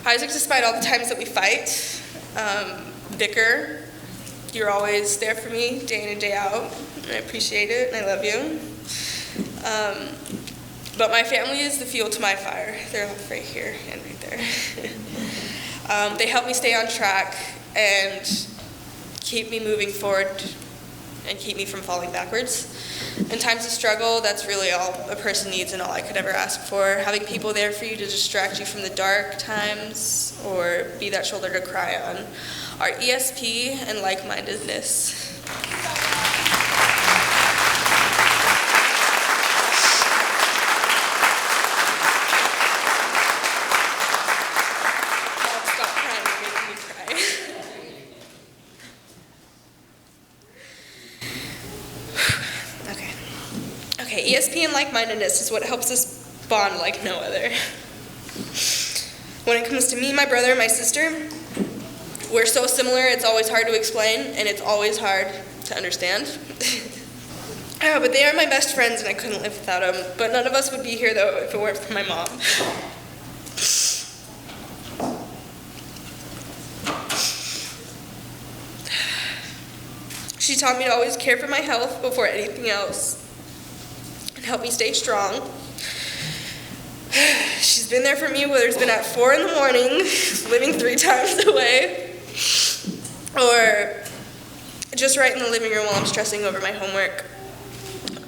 Isaac, despite all the times that we fight, bicker, you're always there for me day in and day out, and I appreciate it, and I love you. But my family is the fuel to my fire. They're right here and right there. They help me stay on track and keep me moving forward and keep me from falling backwards. In times of struggle, that's really all a person needs and all I could ever ask for. Having people there for you to distract you from the dark times or be that shoulder to cry on. Our ESP and like-mindedness. Stop crying, you're making me cry. Okay, ESP and like-mindedness is what helps us bond like no other. When it comes to me, my brother, and my sister, we're so similar, it's always hard to explain, and it's always hard to understand. But they are my best friends, and I couldn't live without them. But none of us would be here, though, if it weren't for my mom. She taught me to always care for my health before anything else, and help me stay strong. She's been there for me whether it's been at 4 in the morning, living 3 times away, or just right in the living room while I'm stressing over my homework.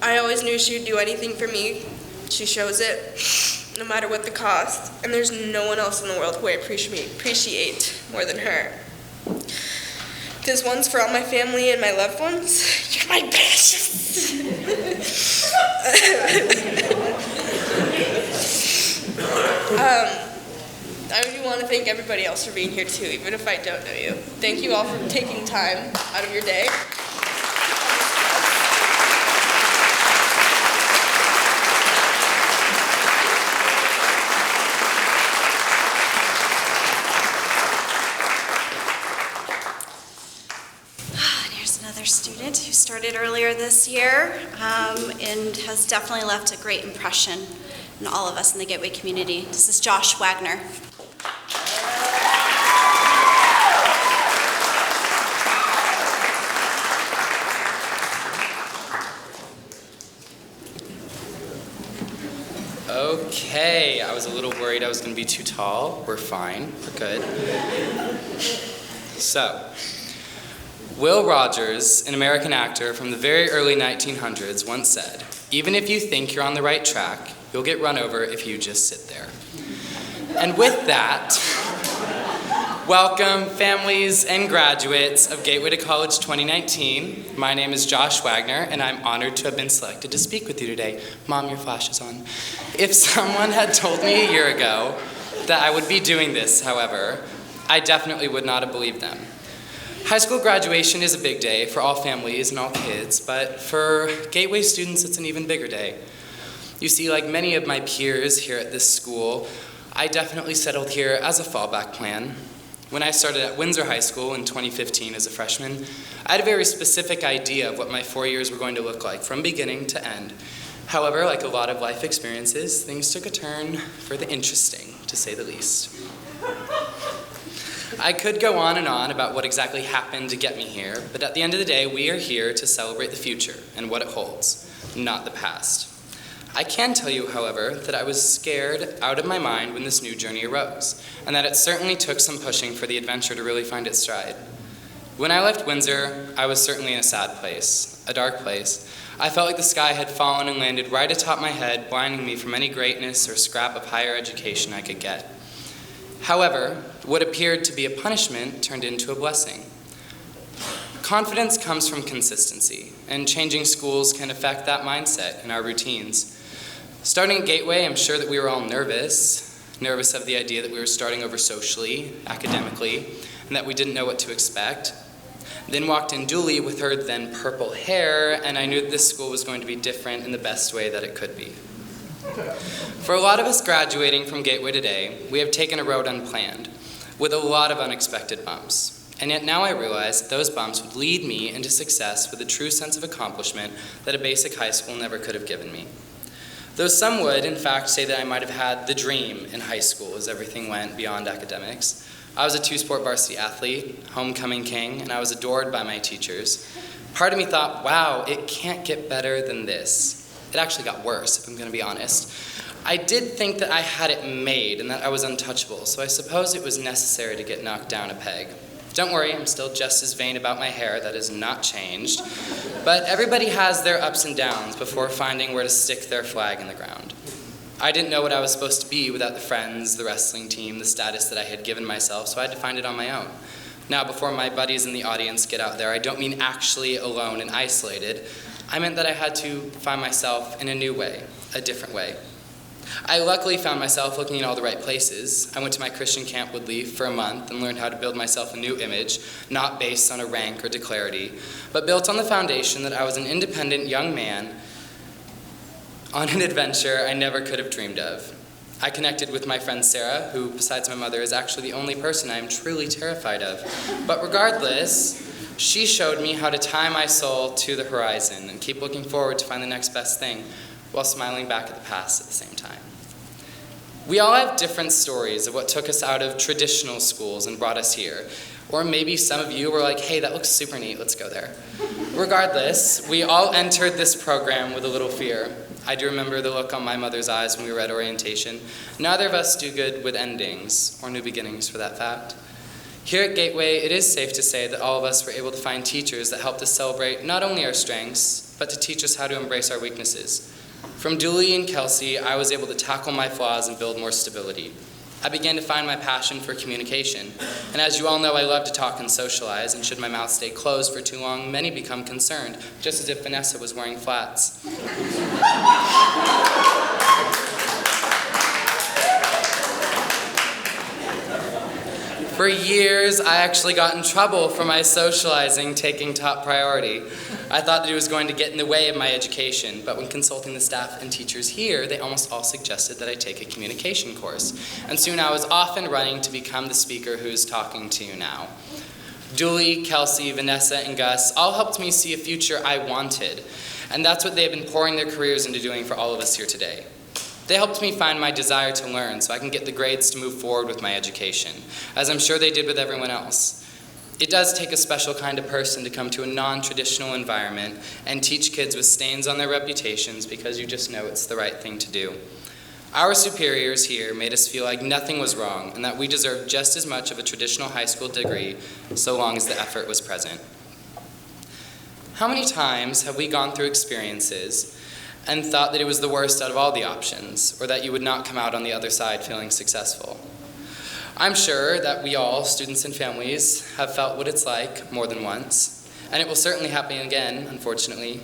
I always knew she would do anything for me. She shows it, no matter what the cost, and there's no one else in the world who I appreciate more than her. This one's for all my family and my loved ones. You're my precious. I really want to thank everybody else for being here too, even if I don't know you. Thank you all for taking time out of your day. And here's another student who started earlier this year and has definitely left a great impression in all of us in the Gateway community. This is Josh Wagner. Okay, I was a little worried I was going to be too tall. We're fine. We're good. So, Will Rogers, an American actor from the very early 1900s, once said, "Even if you think you're on the right track, you'll get run over if you just sit there." And with that, welcome families and graduates of Gateway to College 2019. My name is Josh Wagner, and I'm honored to have been selected to speak with you today. Mom, your flash is on. If someone had told me a year ago that I would be doing this, however, I definitely would not have believed them. High school graduation is a big day for all families and all kids, but for Gateway students, it's an even bigger day. You see, like many of my peers here at this school, I definitely settled here as a fallback plan. When I started at Windsor High School in 2015 as a freshman, I had a very specific idea of what my 4 years were going to look like from beginning to end. However, like a lot of life experiences, things took a turn for the interesting, to say the least. I could go on and on about what exactly happened to get me here, but at the end of the day, we are here to celebrate the future and what it holds, not the past. I can tell you, however, that I was scared out of my mind when this new journey arose, and that it certainly took some pushing for the adventure to really find its stride. When I left Windsor, I was certainly in a sad place, a dark place. I felt like the sky had fallen and landed right atop my head, blinding me from any greatness or scrap of higher education I could get. However, what appeared to be a punishment turned into a blessing. Confidence comes from consistency, and changing schools can affect that mindset and our routines. Starting at Gateway, I'm sure that we were all nervous of the idea that we were starting over socially, academically, and that we didn't know what to expect. Then walked in Dooley with her then purple hair, and I knew that this school was going to be different in the best way that it could be. For a lot of us graduating from Gateway today, we have taken a road unplanned, with a lot of unexpected bumps. And yet now I realize that those bumps would lead me into success with a true sense of accomplishment that a basic high school never could have given me. Though some would, in fact, say that I might have had the dream in high school as everything went beyond academics. I was a two-sport varsity athlete, homecoming king, and I was adored by my teachers. Part of me thought, wow, it can't get better than this. It actually got worse, if I'm going to be honest. I did think that I had it made and that I was untouchable, so I suppose it was necessary to get knocked down a peg. Don't worry, I'm still just as vain about my hair. That has not changed. But everybody has their ups and downs before finding where to stick their flag in the ground. I didn't know what I was supposed to be without the friends, the wrestling team, the status that I had given myself, so I had to find it on my own. Now, before my buddies in the audience get out there, I don't mean actually alone and isolated. I meant that I had to find myself in a new way, a different way. I luckily found myself looking in all the right places. I went to my Christian camp Woodleaf for a month and learned how to build myself a new image, not based on a rank or declarity, but built on the foundation that I was an independent young man on an adventure I never could have dreamed of. I connected with my friend Sarah, who, besides my mother, is actually the only person I am truly terrified of. But regardless, she showed me how to tie my soul to the horizon and keep looking forward to find the next best thing, while smiling back at the past at the same time. We all have different stories of what took us out of traditional schools and brought us here. Or maybe some of you were like, hey, that looks super neat, let's go there. Regardless, we all entered this program with a little fear. I do remember the look on my mother's eyes when we were at orientation. Neither of us do good with endings, or new beginnings for that fact. Here at Gateway, it is safe to say that all of us were able to find teachers that helped us celebrate not only our strengths, but to teach us how to embrace our weaknesses. From Dooley and Kelsey, I was able to tackle my flaws and build more stability. I began to find my passion for communication. And as you all know, I love to talk and socialize, and should my mouth stay closed for too long, many become concerned, just as if Vanessa was wearing flats. For years, I actually got in trouble for my socializing taking top priority. I thought that it was going to get in the way of my education, but when consulting the staff and teachers here, they almost all suggested that I take a communication course. And soon I was off and running to become the speaker who's talking to you now. Dooley, Kelsey, Vanessa, and Gus all helped me see a future I wanted, and that's what they've been pouring their careers into doing for all of us here today. They helped me find my desire to learn so I can get the grades to move forward with my education, as I'm sure they did with everyone else. It does take a special kind of person to come to a non-traditional environment and teach kids with stains on their reputations because you just know it's the right thing to do. Our superiors here made us feel like nothing was wrong and that we deserved just as much of a traditional high school degree so long as the effort was present. How many times have we gone through experiences and thought that it was the worst out of all the options, or that you would not come out on the other side feeling successful? I'm sure that we all, students and families, have felt what it's like more than once, and it will certainly happen again, unfortunately.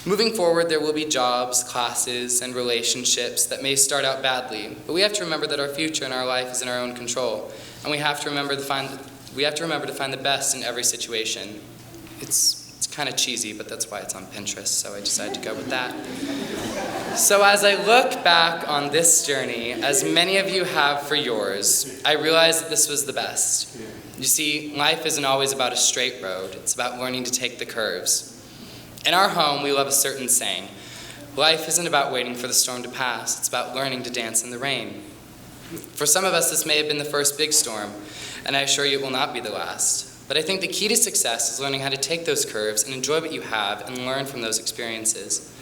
Moving forward, there will be jobs, classes, and relationships that may start out badly, but we have to remember that our future and our life is in our own control, and we have to remember to find We have to remember to find the best in every situation. It's kind of cheesy, but that's why it's on Pinterest, so I decided to go with that. So as I look back on this journey, as many of you have for yours, I realize that this was the best. You see, life isn't always about a straight road. It's about learning to take the curves. In our home, we love a certain saying. Life isn't about waiting for the storm to pass. It's about learning to dance in the rain. For some of us, this may have been the first big storm, and I assure you it will not be the last. But I think the key to success is learning how to take those curves and enjoy what you have and learn from those experiences.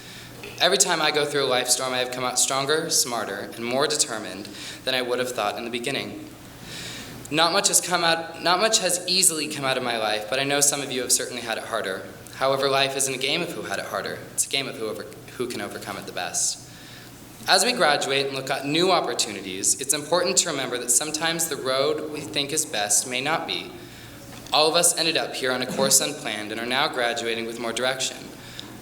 Every time I go through a life storm, I have come out stronger, smarter, and more determined than I would have thought in the beginning. Not much has easily come out of my life, but I know some of you have certainly had it harder. However, life isn't a game of who had it harder. It's a game of who can overcome it the best. As we graduate and look at new opportunities, it's important to remember that sometimes the road we think is best may not be. All of us ended up here on a course unplanned and are now graduating with more direction.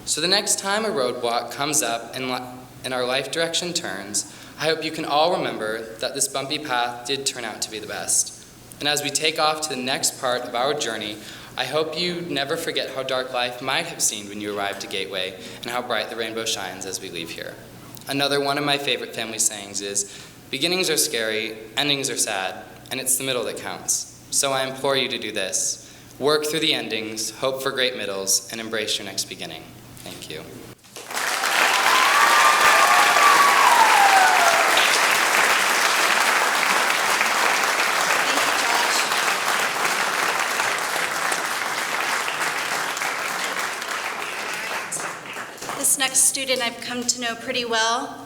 So the next time a roadblock comes up and our life direction turns, I hope you can all remember that this bumpy path did turn out to be the best. And as we take off to the next part of our journey, I hope you never forget how dark life might have seemed when you arrived to Gateway and how bright the rainbow shines as we leave here. Another one of my favorite family sayings is, beginnings are scary, endings are sad, and it's the middle that counts. So I implore you to do this. Work through the endings, hope for great middles, and embrace your next beginning. Thank you. This next student I've come to know pretty well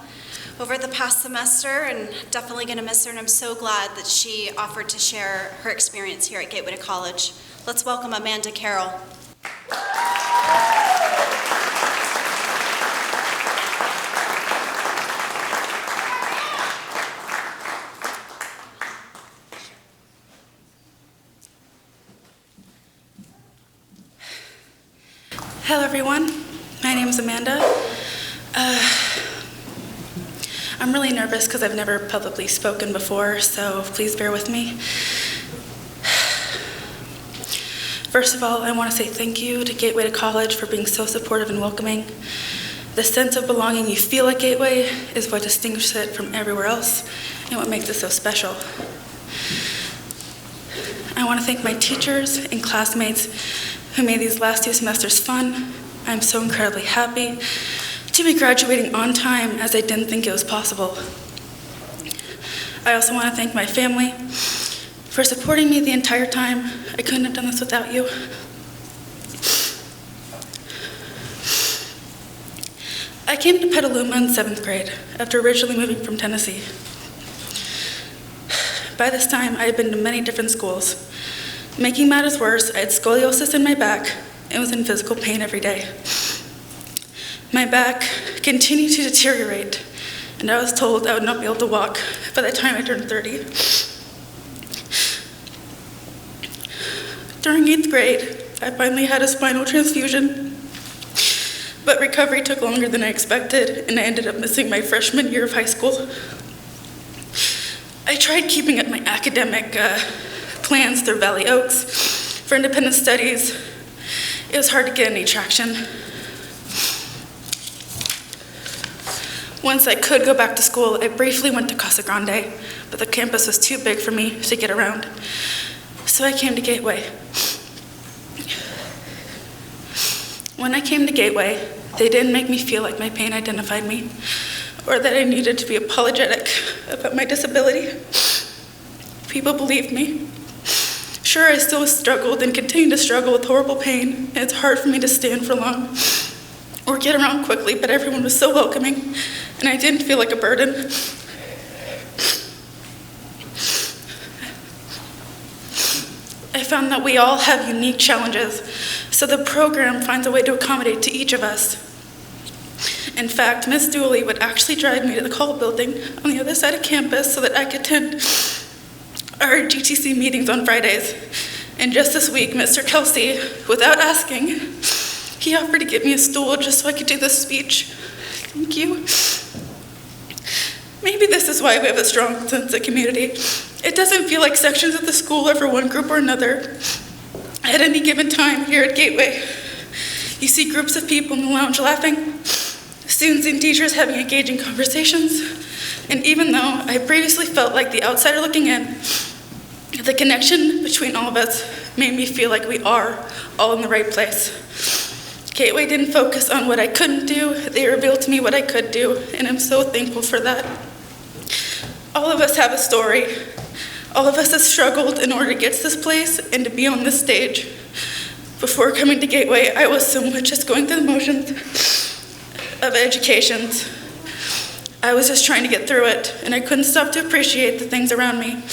over the past semester, and definitely going to miss her, and I'm so glad that she offered to share her experience here at Gateway to College. Let's welcome Amanda Carroll. Hello everyone, my name is Amanda. I'm really nervous because I've never publicly spoken before, so please bear with me. First of all, I want to say thank you to Gateway to College for being so supportive and welcoming. The sense of belonging you feel at Gateway is what distinguishes it from everywhere else and what makes it so special. I want to thank my teachers and classmates who made these last 2 semesters fun. I'm so incredibly happy to be graduating on time, as I didn't think it was possible. I also want to thank my family for supporting me the entire time. I couldn't have done this without you. I came to Petaluma in 7th grade after originally moving from Tennessee. By this time, I had been to many different schools. Making matters worse, I had scoliosis in my back and was in physical pain every day. My back continued to deteriorate, and I was told I would not be able to walk by the time I turned 30. During 8th grade, I finally had a spinal transfusion, but recovery took longer than I expected, and I ended up missing my freshman year of high school. I tried keeping up my academic plans through Valley Oaks for independent studies. It was hard to get any traction. Once I could go back to school, I briefly went to Casa Grande, but the campus was too big for me to get around. So I came to Gateway. When I came to Gateway, they didn't make me feel like my pain identified me, or that I needed to be apologetic about my disability. People believed me. Sure, I still struggled and continue to struggle with horrible pain, and it's hard for me to stand for long or get around quickly, but everyone was so welcoming, and I didn't feel like a burden. I found that we all have unique challenges, so the program finds a way to accommodate to each of us. In fact, Ms. Dooley would actually drive me to the call building on the other side of campus so that I could attend our GTC meetings on Fridays. And just this week, Mr. Kelsey, without asking, he offered to get me a stool just so I could do this speech. Thank you. Maybe this is why we have a strong sense of community. It doesn't feel like sections of the school are for one group or another. At any given time here at Gateway, you see groups of people in the lounge laughing, students and teachers having engaging conversations, and even though I previously felt like the outsider looking in, the connection between all of us made me feel like we are all in the right place. Gateway didn't focus on what I couldn't do, they revealed to me what I could do, and I'm so thankful for that. All of us have a story. All of us have struggled in order to get to this place and to be on this stage. Before coming to Gateway, I was so much just going through the motions of education. I was just trying to get through it, and I couldn't stop to appreciate the things around me,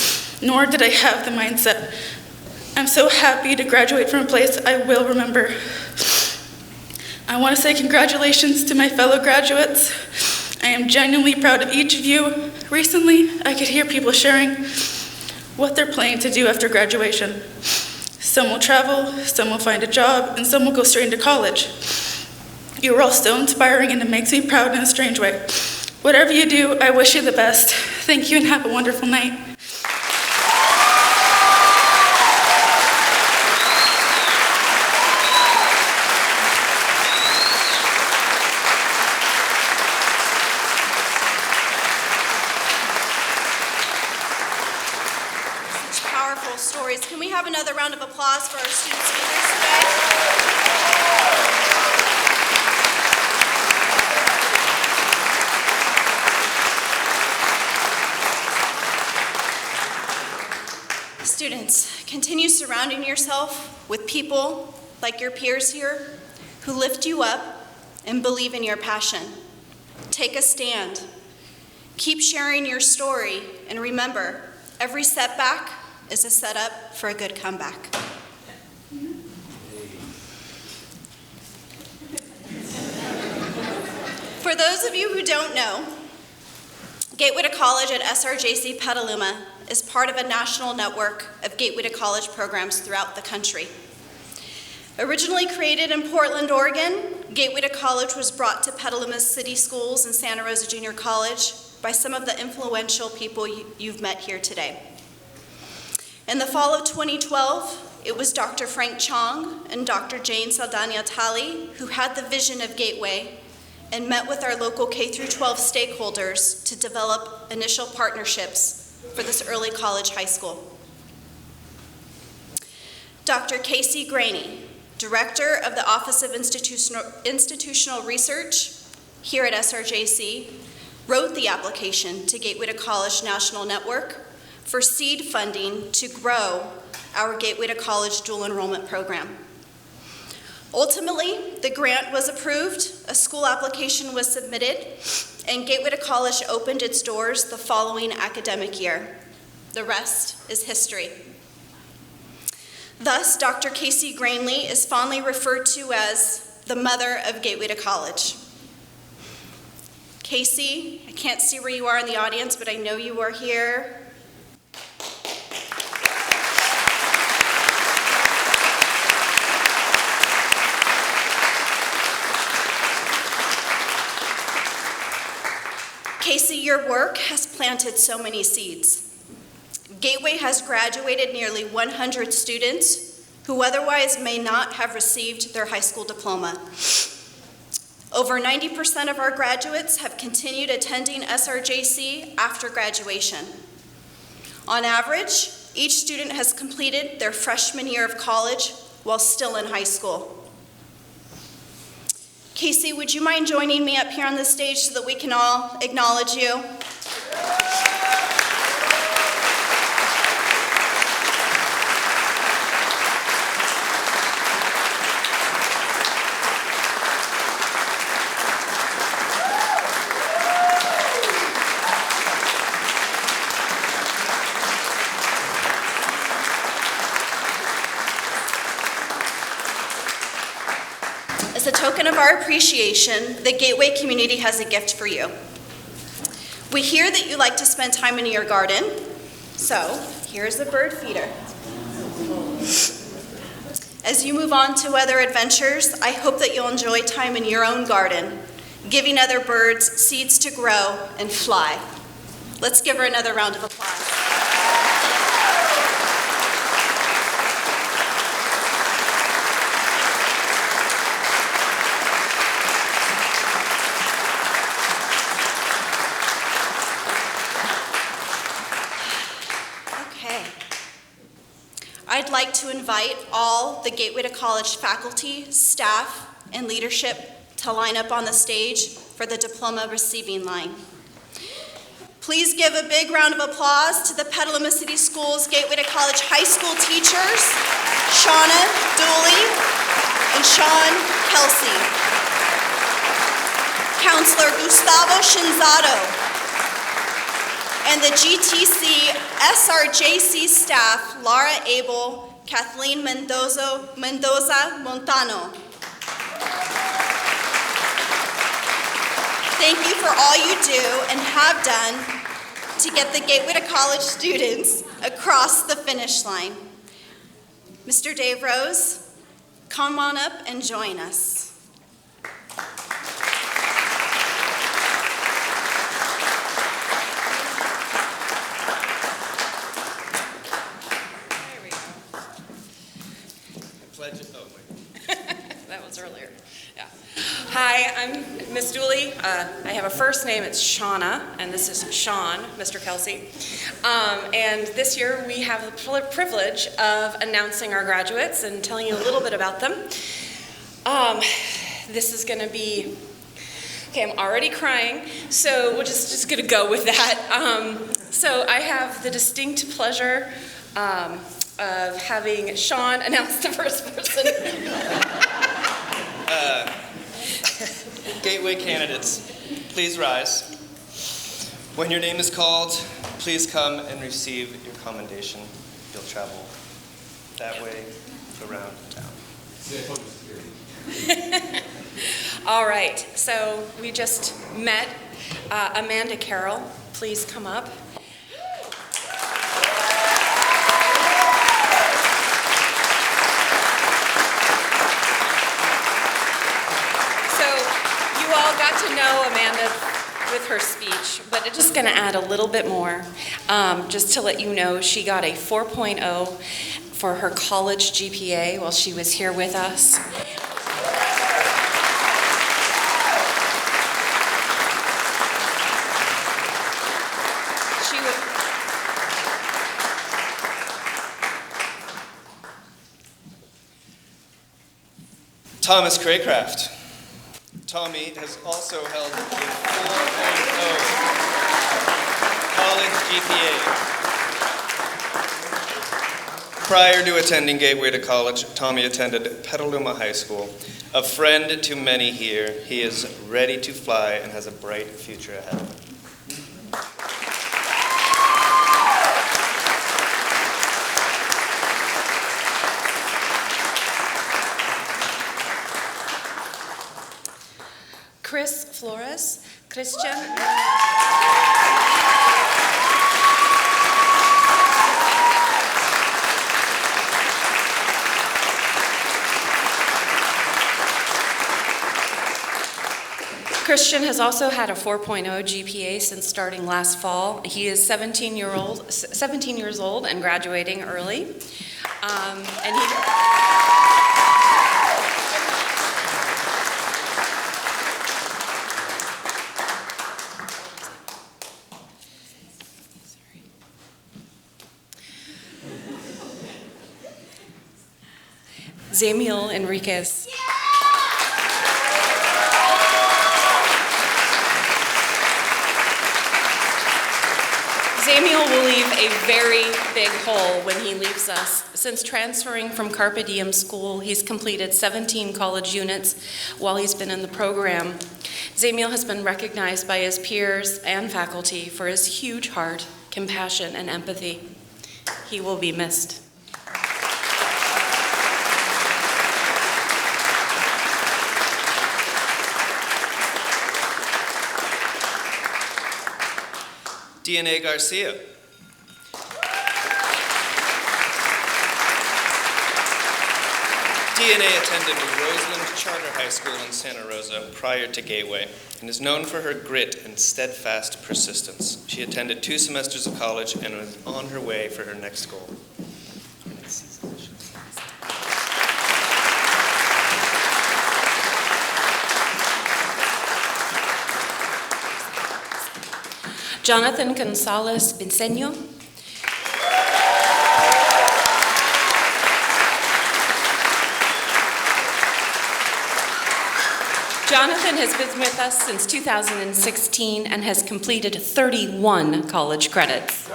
nor did I have the mindset. I'm so happy to graduate from a place I will remember. I want to say congratulations to my fellow graduates. I am genuinely proud of each of you. Recently, I could hear people sharing what they're planning to do after graduation. Some will travel, some will find a job, and some will go straight into college. You are all so inspiring, and it makes me proud in a strange way. Whatever you do, I wish you the best. Thank you and have a wonderful night. Stories. Can we have another round of applause for our student speakers today? Students, continue surrounding yourself with people like your peers here who lift you up and believe in your passion. Take a stand. Keep sharing your story, and remember, every setback is a setup for a good comeback. For those of you who don't know, Gateway to College at SRJC Petaluma is part of a national network of Gateway to College programs throughout the country. Originally created in Portland, Oregon, Gateway to College was brought to Petaluma's city schools and Santa Rosa Junior College by some of the influential people you've met here today. In the fall of 2012, it was Dr. Frank Chong and Dr. Jane Saldana-Talley who had the vision of Gateway and met with our local K-12 stakeholders to develop initial partnerships for this early college high school. Dr. Casey Graney, Director of the Office of Institutional Research here at SRJC, wrote the application to Gateway to College National Network for seed funding to grow our Gateway to College dual enrollment program. Ultimately, the grant was approved, a school application was submitted, and Gateway to College opened its doors the following academic year. The rest is history. Thus, Dr. Casey Graney is fondly referred to as the mother of Gateway to College. Casey, I can't see where you are in the audience, but I know you are here. Casey, your work has planted so many seeds. Gateway has graduated nearly 100 students who otherwise may not have received their high school diploma. Over 90% of our graduates have continued attending SRJC after graduation. On average, each student has completed their freshman year of college while still in high school. Casey, would you mind joining me up here on the stage so that we can all acknowledge you? As a token of our appreciation, the Gateway community has a gift for you. We hear that you like to spend time in your garden, so here's a bird feeder. As you move on to other adventures, I hope that you'll enjoy time in your own garden, giving other birds seeds to grow and fly. Let's give her another round of applause. like to invite all the Gateway to College faculty, staff, and leadership to line up on the stage for the diploma receiving line. Please give a big round of applause to the Petaluma City Schools Gateway to College high school teachers, Shauna Dooley and Sean Kelsey. Counselor Gustavo Shinzato, and the GTC SRJC staff, Laura Abel, Kathleen Mendoza Montano. Thank you for all you do and have done to get the Gateway to College students across the finish line. Mr. Dave Rose, come on up and join us. That was earlier. Yeah. Hi, I'm Miss Dooley. I have a first name, it's Shauna, and this is Sean, Mr. Kelsey. And this year we have the privilege of announcing our graduates and telling you a little bit about them. This is going to be, okay, I'm already crying, so we're just going to go with that. So I have the distinct pleasure of having Sean announce the first person. Gateway candidates, please rise. When your name is called, please come and receive your commendation. You'll travel that way around town. All right, so we just met Amanda Carroll. Please come up. Got to know Amanda with her speech, but I'm just going to add a little bit more. Just to let you know, she got a 4.0 for her college GPA while she was here with us. Thomas Craycraft. Tommy has also held a 4.0 college GPA. Prior to attending Gateway to College, Tommy attended Petaluma High School. A friend to many here, he is ready to fly and has a bright future ahead of him. Chris Flores, Christian. Christian has also had a 4.0 GPA since starting last fall. He is 17 years old and graduating early. Zamiel Enriquez. Zamiel will leave a very big hole when he leaves us. Since transferring from Carpe Diem School, he's completed 17 college units while he's been in the program. Zamiel has been recognized by his peers and faculty for his huge heart, compassion, and empathy. He will be missed. DNA Garcia. DNA attended Roseland Charter High School in Santa Rosa prior to Gateway and is known for her grit and steadfast persistence. She attended 2 semesters of college and was on her way for her next goal. Jonathan Gonzalez Vincenio. Jonathan has been with us since 2016 and has completed 31 college credits.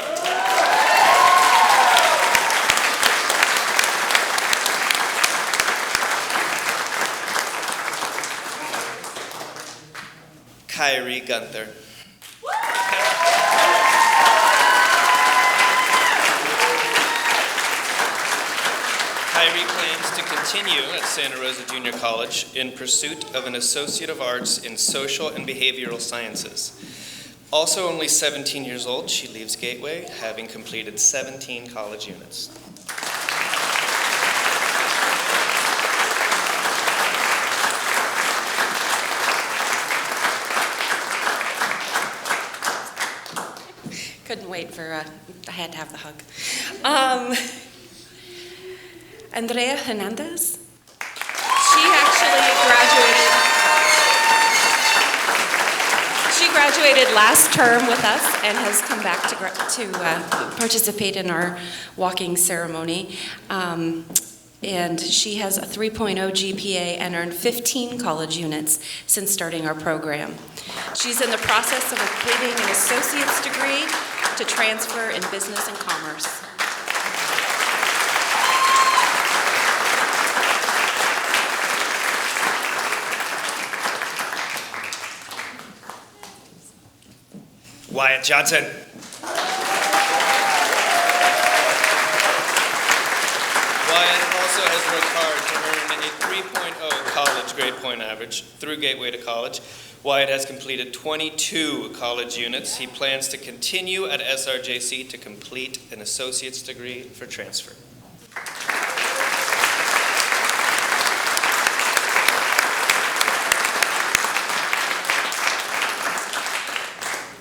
Kyrie Gunther. Kyrie plans to continue at Santa Rosa Junior College in pursuit of an Associate of Arts in Social and Behavioral Sciences. Also only 17 years old, she leaves Gateway, having completed 17 college units. Couldn't wait for, I had to have the hug. Andrea Hernandez. She graduated last term with us and has come back to participate in our walking ceremony. And she has a 3.0 GPA and earned 15 college units since starting our program. She's in the process of completing an associate's degree to transfer in business and commerce. Wyatt Johnson. Wyatt also has worked hard to earn a 3.0 college grade point average through Gateway to College. Wyatt has completed 22 college units. He plans to continue at SRJC to complete an associate's degree for transfer.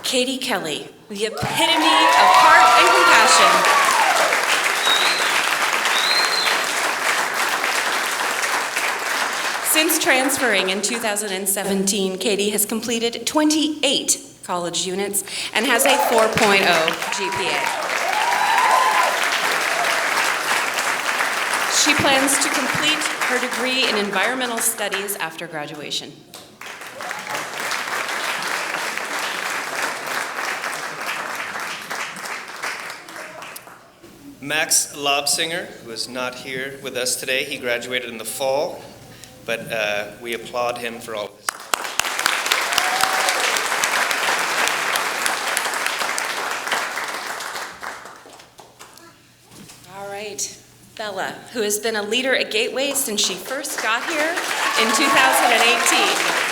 Katie Kelly, the epitome of heart and compassion. Since transferring in 2017, Katie has completed 28 college units and has a 4.0 GPA. She plans to complete her degree in environmental studies after graduation. Max Lobsinger, who is not here with us today, he graduated in the fall, but we applaud him for all of his. All right, Bella, who has been a leader at Gateway since she first got here in 2018.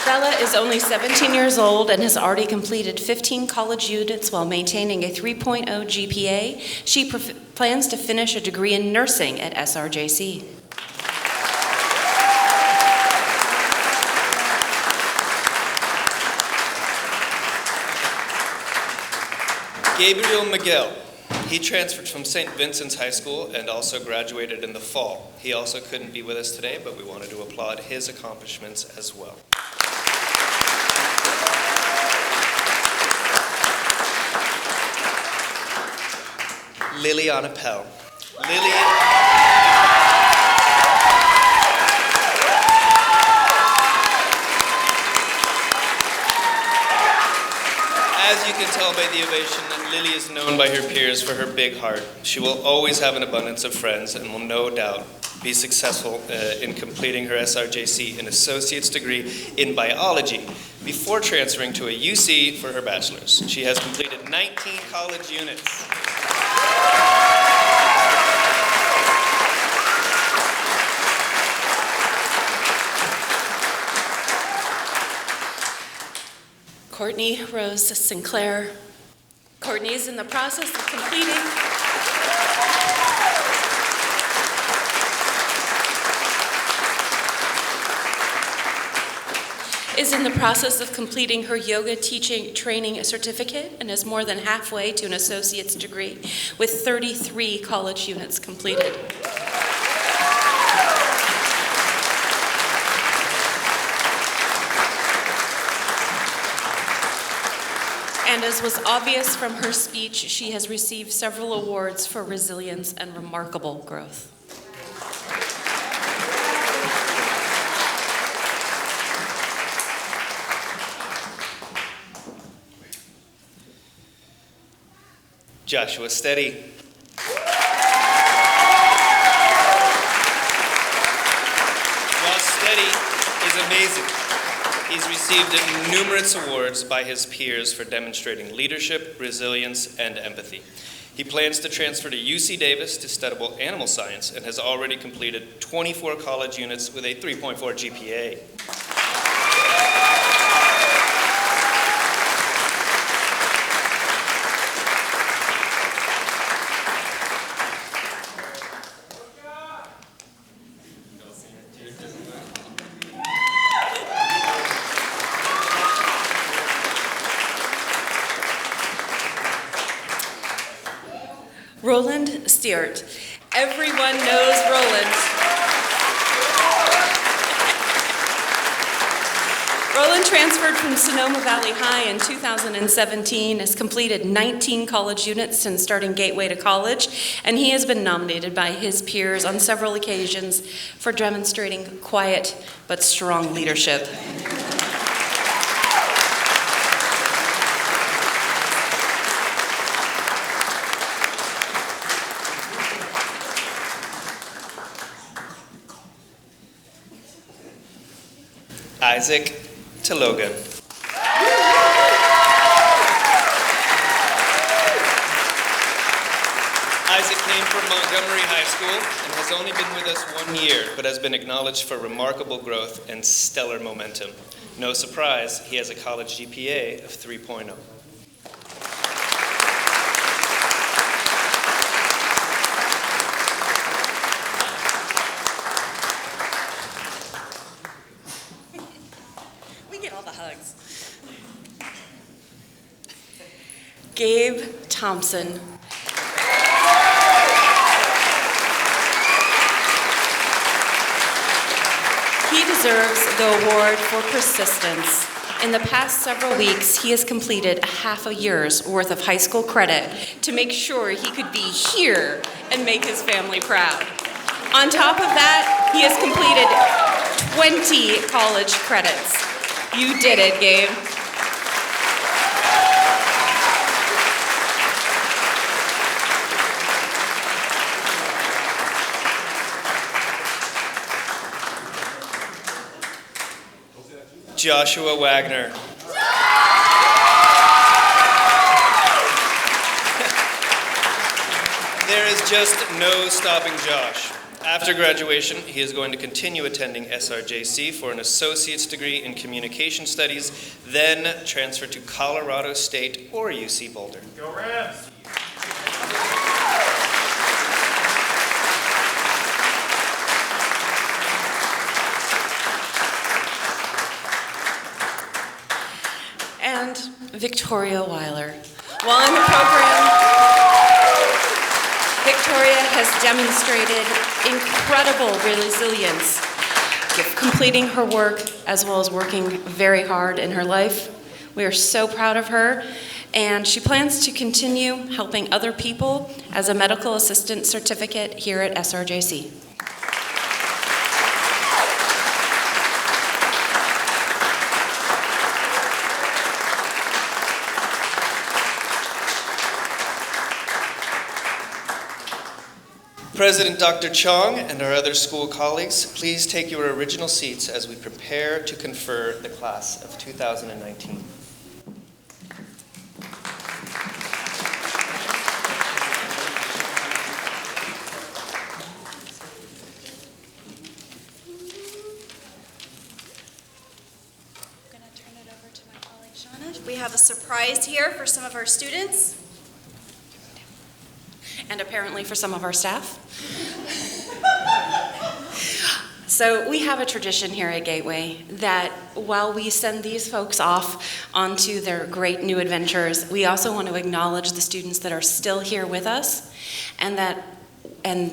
Bella is only 17 years old and has already completed 15 college units while maintaining a 3.0 GPA. She plans to finish a degree in nursing at SRJC. Gabriel Miguel. He transferred from St. Vincent's High School and also graduated in the fall. He also couldn't be with us today, but we wanted to applaud his accomplishments as well. Liliana Pell. As you can tell by the ovation, Lily is known by her peers for her big heart. She will always have an abundance of friends and will no doubt be successful in completing her SRJC and associate's degree in biology before transferring to a UC for her bachelor's. She has completed 19 college units. Courtney Rose Sinclair. Courtney is in the process of completing her yoga teaching training certificate and is more than halfway to an associate's degree with 33 college units completed. And as was obvious from her speech, she has received several awards for resilience and remarkable growth. Joshua Steady. Josh Steady is amazing. He's received numerous awards by his peers for demonstrating leadership, resilience, and empathy. He plans to transfer to UC Davis to study animal science and has already completed 24 college units with a 3.4 GPA. Roland Stewart. Everyone knows Roland. Roland transferred from Sonoma Valley High in 2017, has completed 19 college units since starting Gateway to College, and he has been nominated by his peers on several occasions for demonstrating quiet but strong leadership. Isaac Talogan. Isaac came from Montgomery High School and has only been with us 1 year, but has been acknowledged for remarkable growth and stellar momentum. No surprise, he has a college GPA of 3.0. Gabe Thompson. He deserves the award for persistence. In the past several weeks, he has completed a half a year's worth of high school credit to make sure he could be here and make his family proud. On top of that, he has completed 20 college credits. You did it, Gabe. Joshua Wagner. There is just no stopping Josh. After graduation, he is going to continue attending SRJC for an associate's degree in communication studies, then transfer to Colorado State or UC Boulder. Go Rams! And Victoria Weiler. While in the program, Victoria has demonstrated incredible resilience, completing her work as well as working very hard in her life. We are so proud of her, and she plans to continue helping other people as a medical assistant certificate here at SRJC. President Dr. Chong and our other school colleagues, please take your original seats as we prepare to confer the class of 2019. I'm going to turn it over to my colleague Shauna. We have a surprise here for some of our students. And apparently for some of our staff. So we have a tradition here at Gateway that while we send these folks off onto their great new adventures, we also want to acknowledge the students that are still here with us and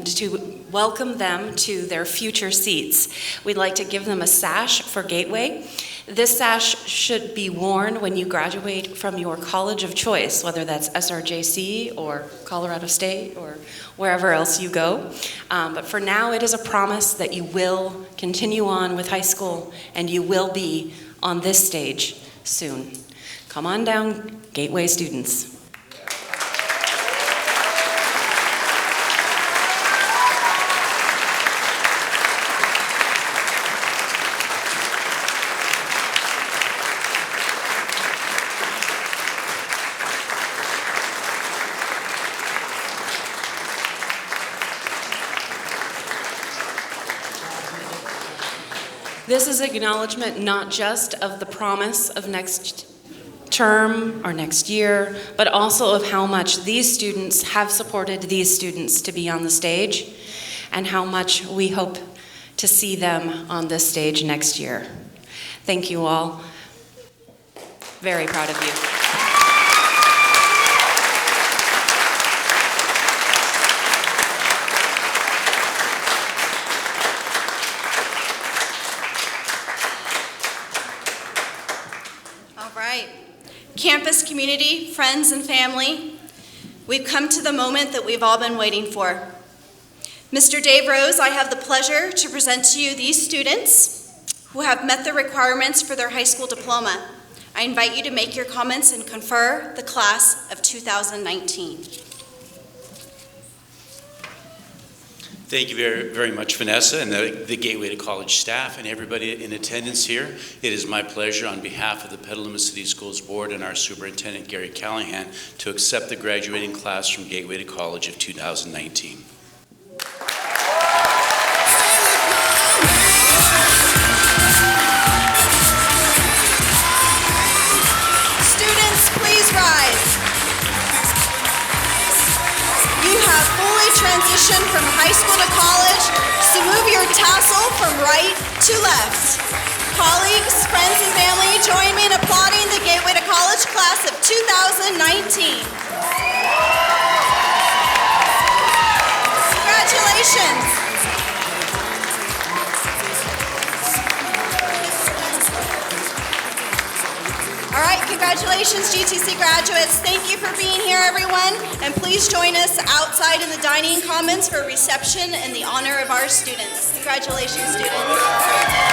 to welcome them to their future seats. We'd like to give them a sash for Gateway, This sash should be worn when you graduate from your college of choice, whether that's SRJC or Colorado State or wherever else you go. But for now, it is a promise that you will continue on with high school and you will be on this stage soon. Come on down, Gateway students. This is acknowledgement not just of the promise of next term or next year, but also of how much these students have supported these students to be on the stage and how much we hope to see them on this stage next year. Thank you all. Very proud of you. Campus community, friends and family, we've come to the moment that we've all been waiting for. Mr. Dave Rose, I have the pleasure to present to you these students who have met the requirements for their high school diploma. I invite you to make your comments and confer the class of 2019. Thank you very, very much, Vanessa, and the Gateway to College staff and everybody in attendance here. It is my pleasure on behalf of the Petaluma City Schools Board and our Superintendent, Gary Callahan, to accept the graduating class from Gateway to College of 2019. Students, please rise. You have fully transitioned from high school to college, so move your tassel from right to left. Colleagues, friends, and family, join me in applauding the Gateway to College class of 2019. Congratulations. All right, congratulations, GTC graduates. Thank you for being here, everyone. And please join us outside in the dining commons for a reception in the honor of our students. Congratulations, students.